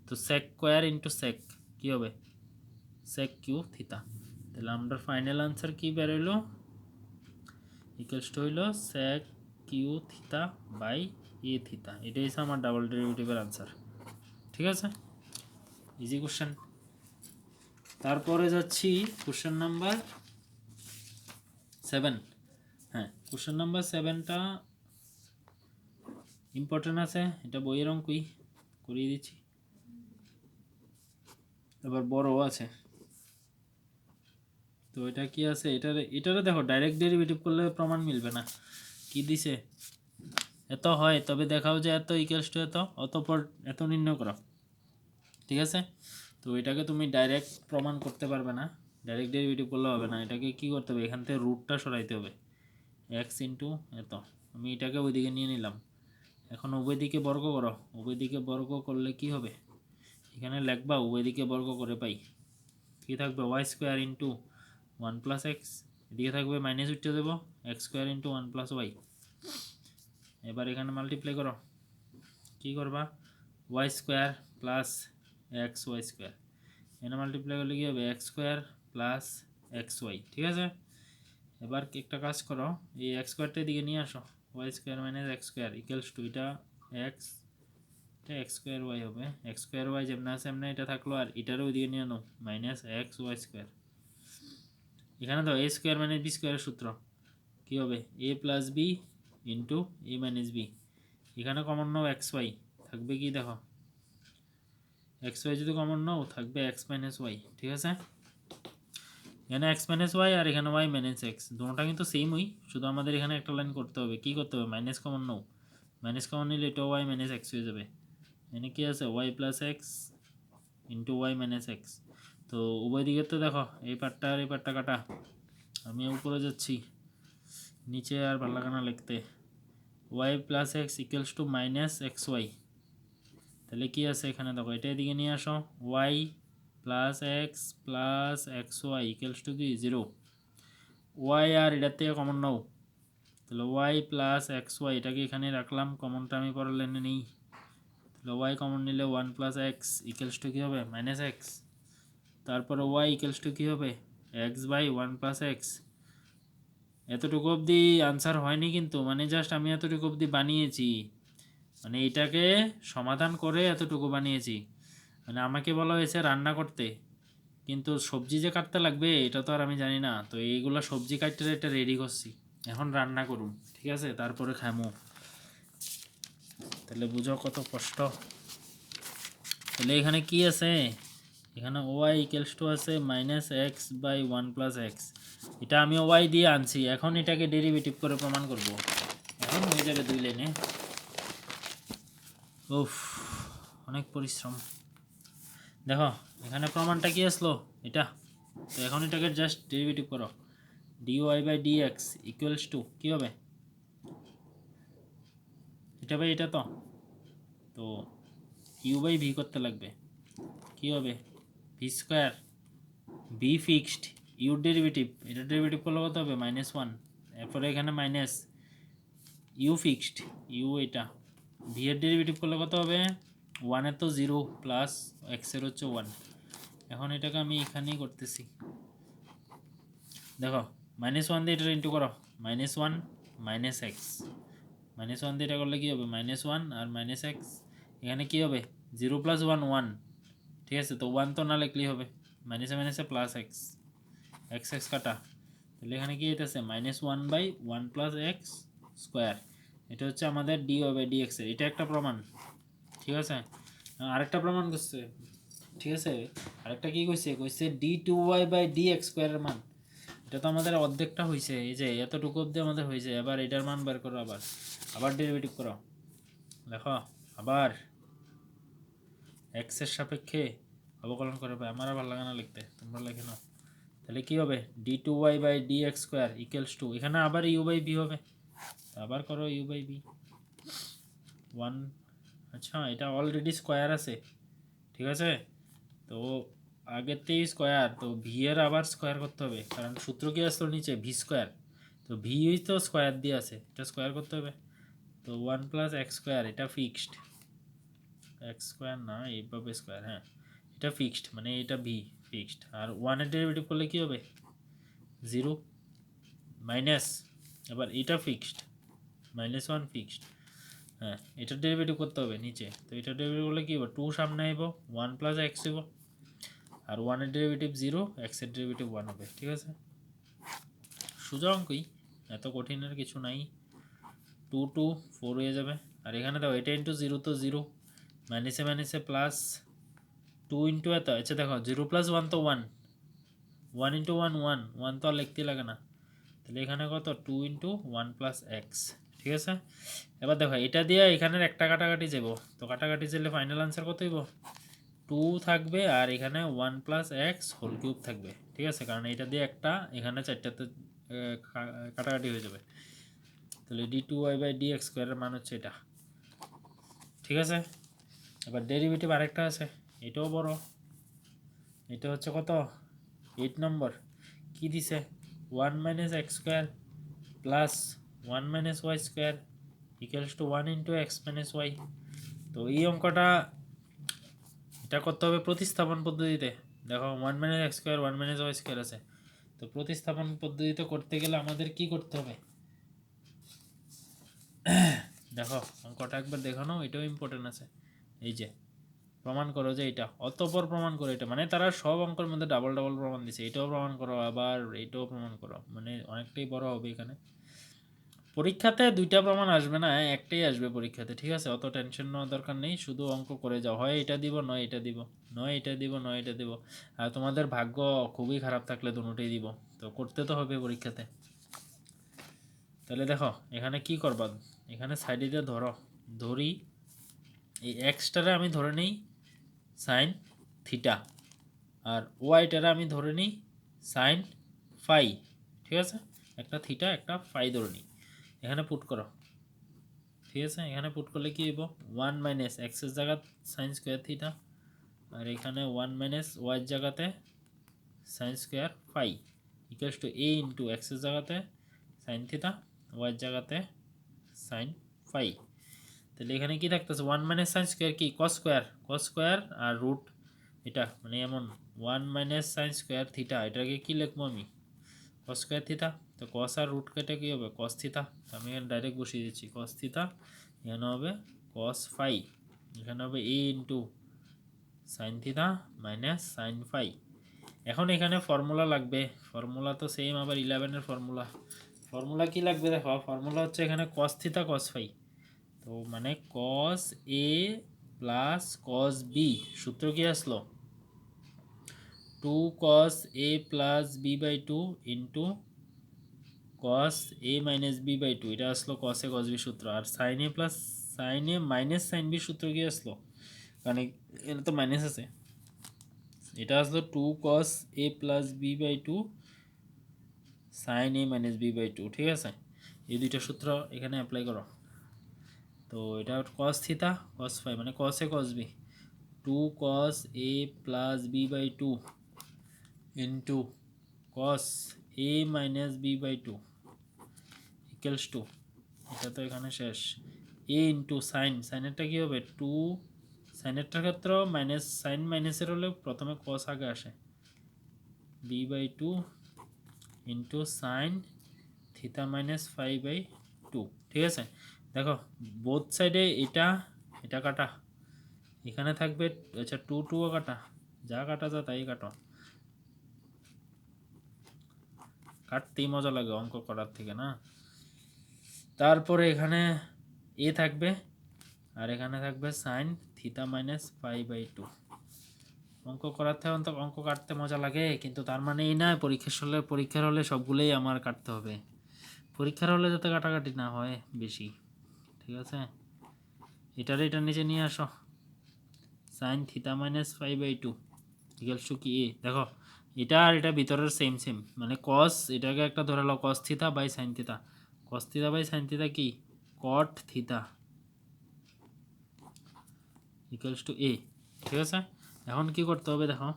তো সেক স্কোয়ার ইন্টু সেক কী হবে সেক কিউ থিতা। তাহলে আমরা ফাইনাল আনসার কী বেরোইলো, ইকুয়ালস টু হইল সেক কিউ থিতা বাই এ থিতা, এটাই হচ্ছে আমার ডাবল ডেরিভেটিভের আনসার, ঠিক আছে, ইজি কোশ্চেন। তারপরে যাচ্ছি কোশ্চেন নাম্বার 7। হ্যাঁ, কোশ্চেন নাম্বার 7টা ইম্পর্টেন্ট আছে, এটা বইয়ের অঙ্কই করিয়ে দিচ্ছি, এবার বড়ও আছে। তো এটা কি আছে, এটারে দেখো ডাইরেক্ট ডেরিভেটিভ করলে প্রমাণ মিলবে না, কি দিছে এত হয়, তবে দেখাও যে এত ইকুয়ালস টু এত, অতঃপর এত নির্ণয় করো, ঠিক আছে। তো এটাকে তুমি ডাইরেক্ট প্রমাণ করতে পারবে না, ডাইরেক্ট ডেরিভেটিভ করলে হবে না, এটাকে কি করতে হবে, এখান থেকে রুটটা সরাইতে হবে, এক্স ইন্টু এত, আমি এটাকে ওইদিকে নিয়ে নিলাম। এখন উভয় দিকে বর্গ করো, উভয় দিকে বর্গ করলে কি হবে, এখানে লিখবা উভয় দিকে বর্গ করে পাই কি থাকবে, ওয়াই স্কোয়ার ইন্টু 1 + এক্স, এদিকে থাকবে মাইনাস উঠতে দেবো এক্স স্কোয়ার ইন্টু 1 + ওয়াই। এবার এখানে মাল্টিপ্লাই করো, কি করবা y square plus x y square, এখানে মাল্টিপ্লাই করলে কী হবে x square plus x y, ঠিক আছে। এবার একটা কাজ করো, এই এক্স স্কোয়ারটা এদিকে নিয়ে আসো, y square minus x square equals to এটা এক্স, এটা এক্স স্কোয়ার ওয়াই হবে, এক্স স্কোয়ার ওয়াই যেমন আছে এমনি এটা থাকলো, আর এটারও ওইদিকে নিয়ে আনো মাইনাস এক্স ওয়াই স্কোয়ার। এখানে তো এ স্কোয়ার মাইনাস বি স্কোয়ারের সূত্র কী হবে, এ plus B into A minus B, এখানে কমন নাও এক্স ওয়াই, থাকবে কি দেখো এক্স ওয়াই যদি কমন নাও থাকবে এক্স মাইনাস ওয়াই, ঠিক আছে। এখানে এক্স মাইনাস ওয়াই আর এখানে ওয়াই মাইনাস এক্স, দুটোটা কিন্তু সেমই, শুধু আমাদের এখানে একটা লাইন করতে হবে, কি করতে হবে মাইনাস কমন নাও, মাইনাস কমন নিলে এটা ওয়াই মাইনাস এক্স হয়ে যাবে, এখানে কি আছে y plus x into y minus x. তো উভয় দিকে তো দেখো এই পার্টটা আর এই পার্টটা কাটা, আমি উপরে যাচ্ছি, নিচে আর ভালো লাগে না লিখতে, y plus x equals to minus x y, তাহলে কি আছে এখানে দেখো এটা এদিকে নিয়ে আসো, y plus x y equals to কি 0, ওয়াই আর এটার থেকে কমন নাও, তাহলে ওয়াই প্লাস এক্স ওয়াই এটাকে এখানে রাখলাম, কমনটা আমি পরের লাইনে নিই, তাহলে ওয়াই কমন নিলে 1 + এক্স ইকুয়ালস টু কী হবে মাইনাস এক্স, তারপরে ওয়াই ইকুয়ালস টু কী হবে এক্স বাই 1 + এক্স। এতটুকু অবধি আনসার হয়নি কিন্তু, মানে জাস্ট আমি এতটুকু অবধি বানিয়েছি, মানে এটাকে সমাধান করে এতটুকু বানিয়েছি, মানে আমাকে বলা হয়েছে রান্না করতে, কিন্তু সবজি যে কাটতে লাগবে এটা তো আর আমি জানি না, তো এইগুলো সবজি কাটতে এটা রেডি করছি, এখন রান্না করুন, ঠিক আছে, তারপরে খামো, তাহলে বুঝো কত কষ্ট। তাহলে এখানে কি আছে, এখানে ওয়াই ইকুয়ালস টু আছে মাইনাস এক্স বাই 1 + এক্স, এটা আমি ওয়াই দিয়ে আনছি, এখন এটাকে ডেরিভেটিভ করে প্রমাণ করব, এখন হয়ে যাবে 2 লাইনে। উফ, অনেক পরিশ্রম। দেখো এখানে প্রমাণটা কি আসলো এটা, তো এখন এটাকে জাস্ট ডেরিভেটিভ করো, d y by d x equals to কী হবে, এটা বাই এটা, তো তো ইউ বাই ভি করতে লাগবে, কী হবে V square, V fixed, your derivative, এটা ডেরিভেটিভ করলে কত হবে -1, এরপরে এখানে মাইনাস ইউ ফিক্সড, ইউ এটা, ভি এর ডেরিভেটিভ করলে কত হবে 1 এর তো 0 প্লাস এক্সের হচ্ছে 1, এখন এটাকে আমি এখানেই করতেছি, দেখো -1 দিয়ে এটা ইন্টু করো, -1 -x, -1 দিয়ে এটা করলে কী হবে, -1 আর -x, এখানে কী হবে 0 + 1 1, ঠিক আছে। তো 1 তো না লিখলেই হবে, মাইনাসে মাইনাসে প্লাস এক্স, এক্স এক্স কাটা, তাহলে এখানে কি হইতেছে -1/1 + x স্কোয়ার, এটা হচ্ছে আমাদের ডি হবে ডিএক্স এর, এটা একটা প্রমাণ, ঠিক আছে। আরেকটা প্রমাণ করছে, ঠিক আছে, আরেকটা কি কইছে, কইছে d2y/dx স্কোয়ারের মান, এটা তো আমাদের অর্ধেকটা হয়েছে, এই যে এতটুকু অবধি আমাদের হয়েছে, এবার এটার মান বের করো, আবার আবার ডেরিভেটিভ করো, দেখো আবার এক্স এর সাপেক্ষে অবকলন করে পাই, আমার আর ভালো লাগে না লিখতে, তোমরা লিখে নাও। তাহলে কি হবে d2y/dx স্কোয়ার ইকুয়ালস টু, এখানে আবার u/b হবে, আবার করো u/b 1, আচ্ছা এটা অলরেডি স্কোয়ার আছে, ঠিক আছে। তো আগেতেই স্কোয়ার, তো ভি এর আবার স্কোয়ার করতে হবে, কারণ সূত্র কি আসলো নিচে ভি স্কোয়ার, তো ভি তো স্কোয়ার দিয়ে আছে, এটা স্কোয়ার করতে হবে। তো 1 + x স্কোয়ার, এটা ফিক্সড, এক্স স্কোয়ার না এইভাবে স্কোয়ার, হ্যাঁ এটা ফিক্সড, মানে এটা ভি ফিক্সড, আর 1 এর ডেরিভেটিভ করলে কি হবে 0 মাইনাস, আবার এটা ফিক্সড -1 ফিক্সড, হ্যাঁ এটার ডেরিভেটিভ করতে হবে নিচে, তো এটার ডেরিভেটিভ করলে কি হবে 2 সামনে আইব, 1 + x হইব, আর 1 এর ডেরিভেটিভ 0, x এর ডেরিভেটিভ 1 হবে, ঠিক আছে। সোজা অঙ্কই, এত কঠিনের কিছু নাই, 2 2 4 হয়ে যাবে, আর এখানে দাও এটা ইন্টু 0 তো 0, মাইনাসে মাইনাসে প্লাস 2 ইন্টু এত, আচ্ছা দেখো 0 + 1 তো 1, 1 ইন্টু 1 1, 1 তো আর লিখতে লাগে না, তাহলে এখানে কত 2 ইন্টু 1 + x, ঠিক আছে। এবার দেখো এটা দিয়ে এখানের একটা কাটাকাটি যাব, তো কাটাকাটি যেলে ফাইনাল আনসার কত হইব 2 থাকবে, আর এখানে 1 + x হোল কিউব থাকবে, ঠিক আছে, কারণ এটা দিয়ে একটা এখানে চারটাতে কাটাকাটি হয়ে যাবে, তাহলে d2y/dx স্কোয়ারের মান হচ্ছে এটা, ঠিক আছে। এবার ডেরিভেটিভ আরেকটা আছে, এটাও বড়, এটা হচ্ছে কত 8 নম্বর, কি দিছে 1 - x square plus 1 - y square equals to 1 into x - y, তো এই অঙ্কটা এটা করতে হবে প্রতিস্থাপন পদ্ধতিতে, দেখো 1 - x স্কোয়ার 1 - y স্কোয়ার আছে, তো প্রতিস্থাপন পদ্ধতিতে করতে গেলে আমাদের কি করতে হবে, দেখো অঙ্কটা একবার দেখো নাও, এটাও ইম্পর্টেন্ট আছে, এই যে প্রমাণ করো যে এটা, অতঃপর প্রমাণ করো এটা, মানে তারা সব অঙ্কের মধ্যে ডাবল ডাবল প্রমাণ দিছে, এটাও প্রমাণ করো আবার এটাও প্রমাণ করো, মানে অনেকটাই বড় হবে এখানে। পরীক্ষাতে দুইটা প্রমাণ আসবে না, একটাই আসবে পরীক্ষাতে, ঠিক আছে, অত টেনশন নেওয়ার দরকার নেই, শুধু অঙ্ক করে যাও, হয় এটা দিব নয় এটা দিব, নয় এটা দিব নয় এটা দিব, আর তোমাদের ভাগ্য খুবই খারাপ থাকলে দুটোই দিব, তো করতে তো হবে পরীক্ষাতে। তাহলে দেখো এখানে কি করবা, এখানে সাইডে দিয়ে ধরি, এই এক্সটারে আমি ধরে নিই সাইন থিটা, আর ওয়াইটারে আমি ধরে নিই সাইন ফাই, ঠিক আছে, একটা থিটা একটা ফাই ধরে নিই, এখানে পুট করো, ঠিক আছে, এখানে পুট করলে কি হইব 1 - x এর জায়গা সাইন স্কোয়ার থিটা, আর এখানে 1 - y এর জায়গাতে sine square phi equals to a into x এর জায়গাতে সাইন থিটা, ওয়াই এর জায়গাতে সাইন ফাই, তাহলে এখানে কি থাকতেছে 1 - সাইন স্কোয়ার কি কস স্কোয়ার আর রুট, এটা মানে এমন 1 - সাইন স্কোয়ার থিটা, এটাকে কি লিখবো আমি কস স্কোয়ার থিটা, তো কস আর রুট কেটে কি হবে কস থিটা, আমি এখানে ডাইরেক্ট বসিয়ে দিচ্ছি কস থিটা, এখানে হবে কস ফাই, এখানে হবে a into sine theta minus sine phi. এখন এখানে ফর্মুলা লাগবে, ফর্মুলা তো সেম আবার 11-এর ফর্মুলা কি লাগবে দেখো, ফর্মুলা হচ্ছে এখানে কস থিটা কস ফাই, তো মানে কস এ প্লাস কস বি, সূত্র কি আসলো 2 cos a plus b/2 into cos a minus b/2, এটা আসলো cos a cos b সূত্র, আর sin a plus sin a minus sin b সূত্র কি আসলো, কারণ এটা তো মাইনাস আছে, এটা আসলো 2 cos a plus b/2 sin a minus b/2, ঠিক আছে, এই দুইটা সূত্র এখানে অ্যাপ্লাই করো, তো এটা cos থিটা cos ফাই মানে cos a cos b, 2 cos a plus b/2 into cos a minus b/2 equals to, এটা তো এখানে শেষ, a ইন্টু সাইনেরটা কী হবে 2, সাইনেরটার ক্ষেত্রে মাইনাস সাইন মাইনাসের হলে প্রথমে cos আগে আসে b/2 into sine theta minus 5/2। ঠিক আছে, দেখো বোথ সাইডে এটা কাটা, এখানে থাকবে আচ্ছা 2 কাটা, যা কাটা যা তাই কাটো, কাটতেই মজা লাগে অঙ্ক করার থেকে না। তারপরে এখানে এ থাকবে আর এখানে থাকবে সাইন থিটা মাইনাস 5/2। অঙ্ক করার থেকে অঙ্ক কাটতে মজা লাগে, কিন্তু তার মানে এই না পরীক্ষার হলে সবগুলোই আমার কাটতে হবে। পরীক্ষার হলে যাতে কাটাকাটি না হয় বেশি। ঠিক আছে, এটার নিচে নিয়ে আসো, sign theta minus 5/2 equals to কি এ। দেখো এটা আর এটা ভিতরের সেম মানে কস, এটাকে একটা ধরে নাও cos theta by sine theta. Cos theta by sine theta কি কট থিটা ইকুয়ালস টু এ। ঠিক আছে, এখন কি করতে হবে দেখো,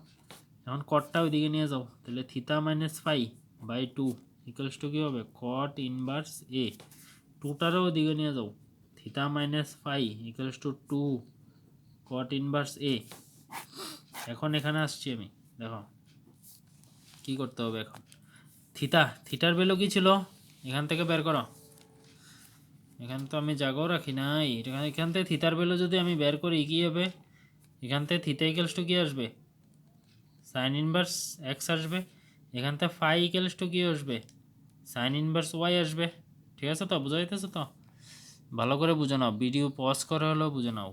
এখন কটটা ওইদিকে নিয়ে যাও, তাহলে থিটা মাইনাস 5/2 ইকুয়ালস টু কী হবে কট ইনভার্স এ। টুটারও ওইদিকে নিয়ে যাও, theta minus 5 equals to 2 caught inverse এ। এখন এখানে আসছি আমি, দেখো কি করতে হবে এখন, থিটার ভ্যালু কি ছিল এখান থেকে বের করো। এখান তো আমি জায়গাও রাখি নাই, এখান থেকে থিটার ভ্যালু যদি আমি বের করি কী হবে, এখান থেকে থিটা ইকুয়ালস টু কী আসবে সাইন ইনভার্স এক্স আসবে, এখান থেকে ফাই ইকুয়ালস টু কী আসবে সাইন ইনভার্স ওয়াই আসবে। ঠিক আছে, তো বুঝা যাইতেছে তো, ভালো করে বুঝে নাও, ভিডিও পজ করে হলেও বুঝে নাও।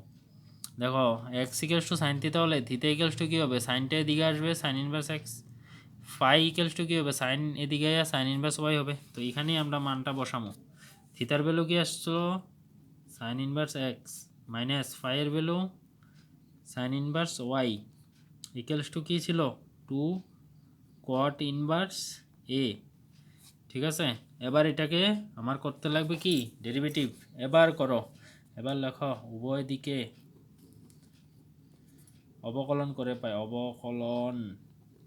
দেখো x equals to sine theta হলে থিটা ইকুয়ালস টু কী হবে সাইনটা এদিকে আসবে sine inverse x, phi equals to কী হবে সাইন এদিকে সাইন ইনভার্স ওয়াই হবে। তো এখানেই আমরা মানটা বসামো, থিটার ভ্যালু কি আসছো সাইন ইনভার্স এক্স মাইনাস ফাইয়ের value sine inverse y equals to কী ছিল 2 কট ইনভার্স এ। ঠিক আছে, এবার এটাকে আমার করতে লাগবে কি ডেরিভেটিভ। এবার করো, এবার লেখো উভয় দিকে অবকলন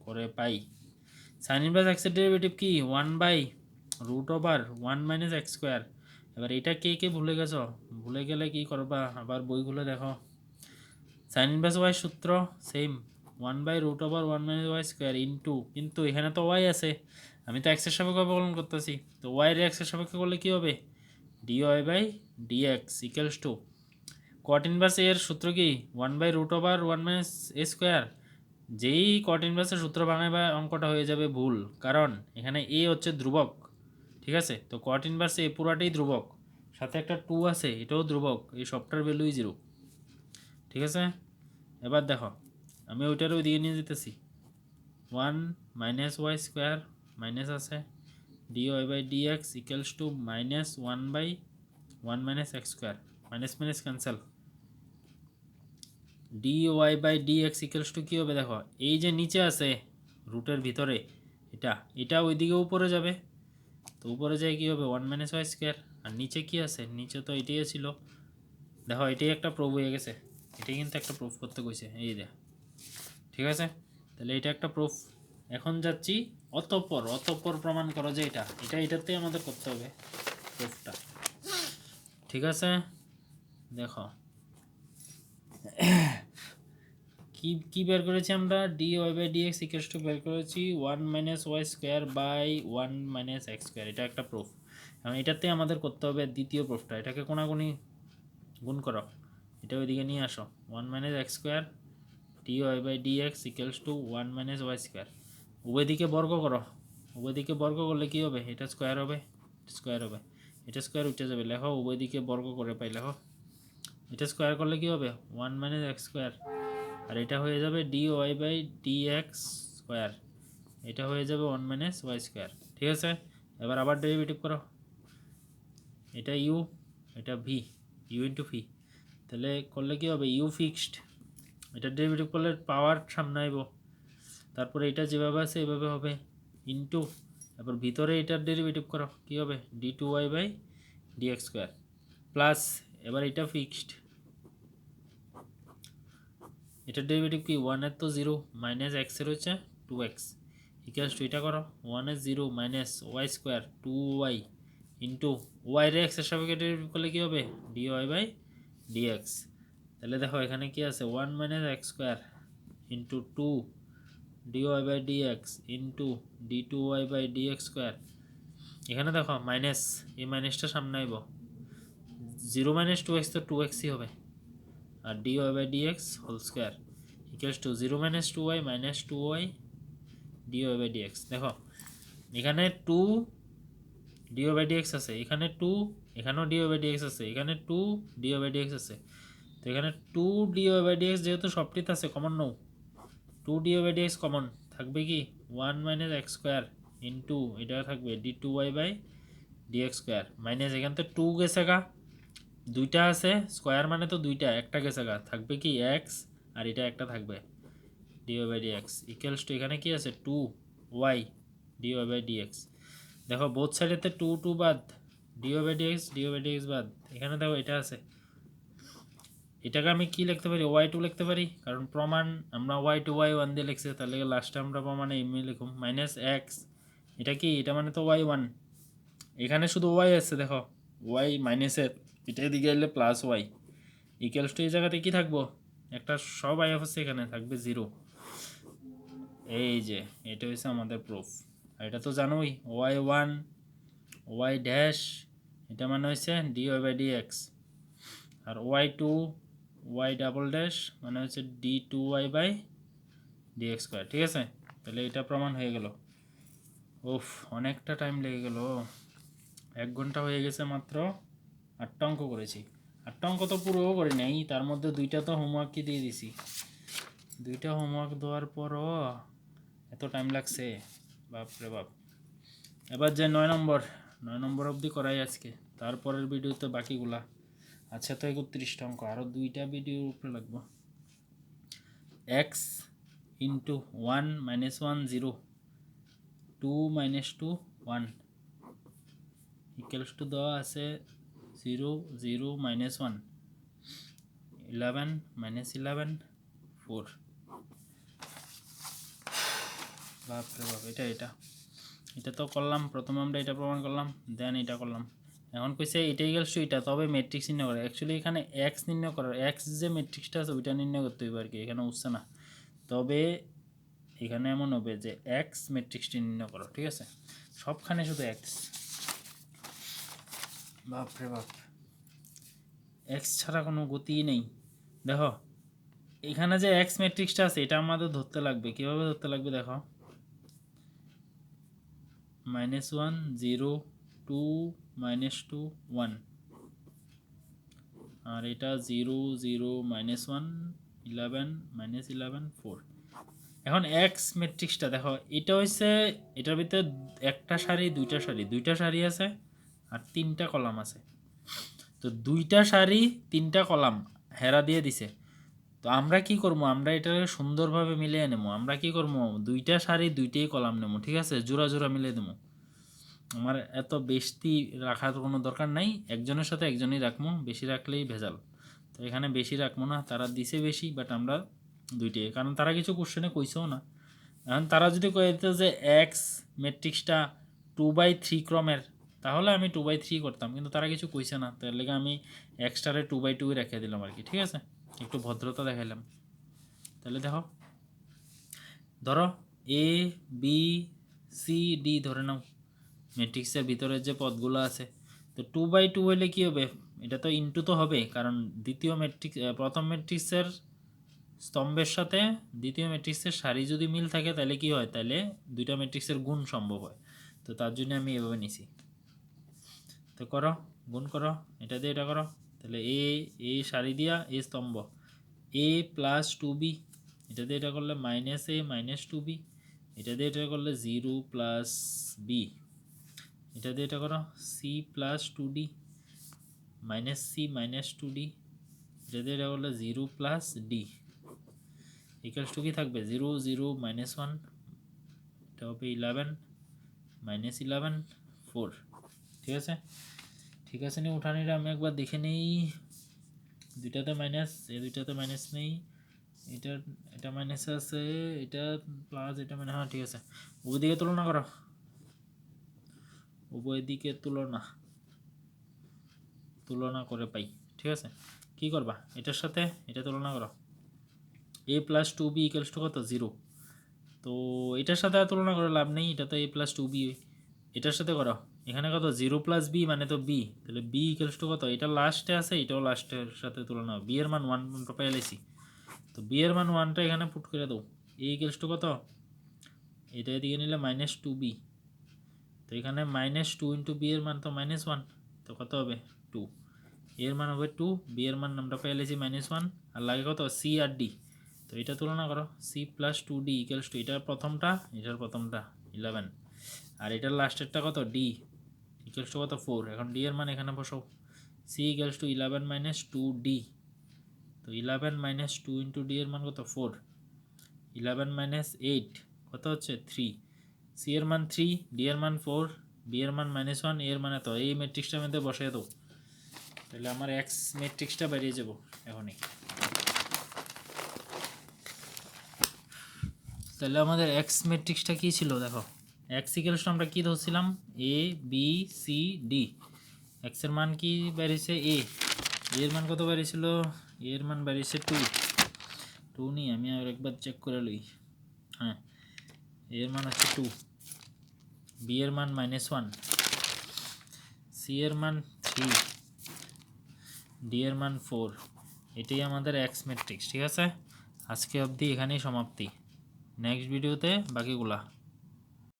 করে পাই সাইন ইনভার্স এক্সের ডেরিভেটিভ কি 1/√1 মাইনাস এক্স স্কোয়ার। এবার এটা কে ভুলে গেছো, ভুলে গেলে কি করবা, আবার বইগুলো দেখো, সাইন ইনভার্স ওয়াই সূত্র same 1/√1 minus y square into, কিন্তু এখানে তো ওয়াই আছে, আমি তো এক্সের সাপেক্ষে অবকলন করতেছি, তো ওয়াই এর এক্সের সাপেক্ষে করলে কী হবে dy/dx ইকুয়ালস টু কট ইনভার্স এর সূত্র কি 1/√1 মাইনাস এ স্কোয়ার। যেই কট ইনভার্সের সূত্র বানাবে অঙ্কটা হয়ে যাবে ভুল, কারণ এখানে এ হচ্ছে ধ্রুবক। ঠিক আছে, তো কট ইনভার্স এ পুরাটাই ধ্রুবক, সাথে একটা 2 আছে এটাও ধ্রুবক, এই সবটার ভ্যালুই 0। ঠিক আছে, এবার দেখো আমি ওইটার ওইদিকে নিয়ে যেতেছি, 1 মাইনাস ওয়াই স্কোয়ার মাইনাস আছে dy/dx equals to minus 1/1 minus x square, minus minus cancel, dy/dx equals to কী হবে দেখো, এই যে নিচে আছে রুটের ভিতরে এটা ওইদিকে উপরে যাবে, তো উপরে যায় কী হবে 1 মাইনাস ওয়াই স্কোয়ার, আর নিচে কি আছে নিচে তো এটাই ছিল। দেখো এটাই একটা প্রুফ হয়ে গেছে, এটাই কিন্তু একটা প্রুফ করতে কইছে এই দেখ। ঠিক আছে, তাহলে এটা একটা প্রুফ। এখন যাচ্ছি অতঃপর প্রমাণ করো যে এটাতেই আমাদের করতে হবে প্রুফটা। ঠিক আছে, দেখো কি বের করেছি আমরা dy/dx ইকুয়ালস টু বের করেছি 1 minus y square by 1 minus x square, এটা একটা প্রুফ। এখন এটাতে আমাদের করতে হবে দ্বিতীয় প্রুফটা, এটাকে কোনাকুনি গুণ করো, এটা ওইদিকে নিয়ে আসো 1 minus x square dy/dx equals to 1 minus y square, উভয় দিকে বর্গ করো, উভয় দিকে বর্গ করলে কী হবে এটা স্কোয়ার হবে, এটা স্কোয়ার উঠে যাবে, লেখো উভয় দিকে বর্গ করে পাই, লেখো এটা স্কোয়ার করলে কী হবে 1 মাইনাস এক্স স্কোয়ার, আর এটা হয়ে যাবে dy/dx স্কোয়ার, এটা হয়ে যাবে 1 মাইনাস ওয়াই স্কোয়ার। ঠিক আছে, এবার আবার ডেরিভেটিভ করো, এটা ইউ এটা ভি, ইউ ইন্টু ভি, তাহলে করলে কী হবে ইউ ফিক্সড, এটা ডেরিভেটিভ করলে পাওয়ার সামনে আইব, তারপরে এটা যেভাবে আছে এভাবে হবে ইন্টু, তারপর ভিতরে এটার ডেরিভেটিভ করো কী হবে d2y/dx স্কোয়ার প্লাস, এবার এটা ফিক্সড, এটার ডেরিভেটিভ কি 1 এর তো 0 মাইনাস এক্সের হচ্ছে 2x ইকুয়ালস টু এটা করো 1 এর 0 minus y square 2y into y রে এক্সের সাপেক্ষে ডেরিভেটিভ করলে কী হবে dy/dx। তাহলে দেখো এখানে কি আছে 1 minus x square into 2 dy by dx into d2y by dx square. এখানে দেখো মাইনাস, এই মাইনাসটা সামনে আইব, 0 মাইনাস 2x তো 2xই হবে, আর dy by dx whole square equals to 0 minus 2y minus 2y dy by dx। দেখো এখানে 2 dy বাই dx আছে, এখানে 2, এখানেও dy বাই dx আছে, এখানে 2 dy বাই dx আছে। তো এখানে 2 dy বাই dx যেহেতু সবটিতে আছে, কমন নাও, 2 dy বাই dx কমন থাকবে কি 1 মাইনাস x স্কোয়ার ইন্টু এটা থাকবে d2y by dx square minus এখান থেকে 2 গেছে গা, দুইটা আছে স্কোয়ার মানে তো দুইটা, একটা গেছে গা, থাকবে কি x আর এটা একটা থাকবে dy by dx equals to এখানে কি আছে 2y dy বাই dx। দেখো বোথ সাইডেতে 2 2 বাদ, dy বাই dx বাদ, এখানে দেখো এটা আছে, এটাকে আমি কি লিখতে পারি y2 লিখতে পারি, কারণ প্রমাণ আমরা y2 y1 দিয়ে লিখছি, তাহলে লাস্টে আমরা প্রমাণে এমনি লিখুম মাইনাস x, এটা কি এটা মানে তো y1, এখানে শুধু y আছে, দেখো y মাইনাসের এটা এদিকে এলে প্লাস y ইকুয়ালস টু এই জায়গাতে কি থাকবো, একটা সব আই আছে এখানে থাকবে 0। এই যে এটা হচ্ছে আমাদের প্রুফ, আর এটা তো জানোই y1 y ড্যাশ এটা মানে হচ্ছে dy বাই dx, আর y2 y ডাবল ড্যাশ মানে হচ্ছে d2y বাই dx স্কোয়ার। ঠিক আছে, তাহলে এটা প্রমাণ হয়ে গেল। উফ অনেকটা টাইম লেগে গেল, 1 ঘন্টা হয়ে গেছে মাত্র, 8টা অঙ্ক করেছি। 8টা অঙ্ক তো পুরোও করি নাই, তার মধ্যে 2টা তো হোমওয়ার্কই দিয়ে দিছি, 2টা হোমওয়ার্ক দেওয়ার পরও এত টাইম লাগছে, বাপরে বাপ। এবার যে 9 নম্বর অবধি করাই আজকে, তারপরের ভিডিওতে বাকিগুলা। আচ্ছা তো 31টা অঙ্ক, আরও 2টা ভিডিওর উপরে লাগবো। X into 1 minus 1 0, 2 minus 2 1 equals to দেওয়া আছে 0 0 মাইনাস 1 11 মাইনাস 11 4। বাপরে বাপ, এটা তো করলাম, প্রথমে আমরা এটা প্রমাণ করলাম, দেন এটা করলাম। এখন কইছে এটা ইকুয়ালস টু এটা, তবে ম্যাট্রিক্স নির্ণয় করে। অ্যাকচুয়ালি এখানে এক্স নির্ণয় করার, এক্স যে ম্যাট্রিক্সটা আছে ওইটা নির্ণয় করতে হইবে আর কি, এখানে উঠছে না। তবে এখানে এমন হবে যে এক্স ম্যাট্রিক্সটি নির্ণয় করো, ঠিক আছে, সবখানে শুধু এক্স, বাপরে বাপ, এক্স ছাড়া কোনো গতিই নেই। দেখো এখানে যে এক্স ম্যাট্রিক্সটা আছে এটা আমাদের ধরতে লাগবে, কীভাবে ধরতে লাগবে দেখো, -1 0 2 -2 1, আর এটা 0 0 -1 11 -11 4। এখন এক্স ম্যাট্রিক্সটা দেখো, এটা হচ্ছে এটার ভিতরে একটা সারি দুইটা সারি আছে আর 3টা কলাম আছে। তো 2টা সারি 3টা কলাম হেরা দিয়ে দিছে, তো আমরা কি করবো, আমরা এটাকে সুন্দরভাবে মিলিয়ে নেবো। আমরা কি করবো, 2টা সারি 2টেই কলাম নেবো, ঠিক আছে, জোড়া জোড়া মিলিয়ে দেবো। আমার এত বেশি রাখার কোনো দরকার নাই, একজনের সাথে একজনই রাখবো, বেশি রাখলেই ভেজাল। তো এখানে বেশি রাখবো না, তারা দিছে বেশি, বাট আমরা 2টি, কারণ তারা কিছু কোশ্চেনে কইছেও না। এখন তারা যদি কয়ে দিত যে এক্স ম্যাট্রিক্সটা 2/3 ক্রমের, তাহলে আমি 2/3 করতাম, কিন্তু তারা কিছু কইছে না, তার লেগে আমি এক্সটারে 2/2 রেখে দিলাম আর কি। ঠিক আছে, একটু ভদ্রতা দেখাইলাম। তাহলে দেখো, ধরো এ বি সি ডি ধরে নাও ম্যাট্রিক্সের ভিতরে যে পদগুলো আছে। তো 2/2 হলে কী হবে, এটা তো ইনটু তো হবে, কারণ প্রথম ম্যাট্রিক্সের স্তম্ভের সাথে দ্বিতীয় ম্যাট্রিক্সের সারি যদি মিল থাকে তাহলে কি হয়, তাহলে দুইটা ম্যাট্রিক্সের গুণ সম্ভব হয়। তো তার জন্য আমি এভাবে নিছি। তো করো, গুণ করো, এটা দিয়ে এটা করো, তাহলে এ সারি দিয়া এ স্তম্ভ, a প্লাস 2b, এটা দিয়ে এটা করলে -a মাইনাস 2b, এটা দিয়ে এটা করলে 0 প্লাস b, এটা দিয়ে এটা করো c plus 2d minus c minus 2d, এটা দিয়ে এটা করলে 0 প্লাস d ইকুয়ালস টু কি থাকবে 0 0 -1, এটা হবে 11 -11 4। ঠিক আছে, ঠিক আছে নি উঠানিটা আমি একবার দেখে নেই, দুইটাতে মাইনাস, এই দুইটাতে মাইনাস নেই, এটা মাইনাস আছে, এটা প্লাস, এটা মানে, হ্যাঁ ঠিক আছে। উভয় দিকে তুলনা করো, উভয় দিকে তুলনা করে পাই। ঠিক আছে, কি করবা, এটার সাথে এটা তুলনা করো, a plus 2b equals to কত 0, তো এটার সাথে আর তুলনা করে লাভ নেই, এটা তো a প্লাস টু বি, এটার সাথে করো, এখানে কত 0 প্লাস বি মানে তো বি, তাহলে বি ইকুয়ালস টু কত, এটা লাস্টে আছে, এটাও লাস্টের সাথে তুলনা হবে, বি এর মান 1 পেয়ে এলাইছি, তো বি এর মান 1টা এখানে পুট করে দাও, এ ইকুয়ালস টু কত, এটা এদিকে নিলে মাইনাস টু বি, তো এখানে মাইনাস টু ইন্টু বি এর মান তো মাইনাস ওয়ান, তো কত হবে 2, এর মান হবে 2, বি এর মান আমরা পেয়ে এলাইছি মাইনাস ওয়ান, আর লাগে কত সি আর ডি, তো এটা তুলনা করো, c plus two d equals to, এটার প্রথমটা 11, আর এটার লাস্টেরটা কত ডি ইকুয়ালস টু কত 4, এখন ডি এর মান এখানে বসাও, c equals to 11 minus two d, তো 11 মাইনাস টু ইন্টু ডি এর মান কত 4, 11 মাইনাস 8 কত হচ্ছে 3, সি এর মান 3, ডি এর মান 4, বি এর মান মাইনাস ওয়ান, এর মানে তো এই ম্যাট্রিক্সটার মধ্যে বসিয়ে দাও, তাহলে আমার এক্স ম্যাট্রিক্সটা বেরিয়ে যাব এখনই। তাহলে আমাদের এক্স ম্যাট্রিক্সটা কী ছিল দেখো, এক্স ইকুয়ালস টু আমরা কী ধরছিলাম, এ বি সি ডি, এক্সের মান কি বেরিয়েছে এ, এর মান কত বেরিয়েছিল, এর মান বেরিয়েছে 2 নি, আমি আর একবার চেক করে লই, হ্যাঁ এর মান হচ্ছে 2, বি এর মান মাইনাস ওয়ান, সি এর মান 3, ডি এর মান 4, এটাই আমাদের এক্স ম্যাট্রিক্স। ঠিক আছে, আজকে অবধি এখানেই সমাপ্তি, নেক্সট ভিডিওতে বাকিগুলা।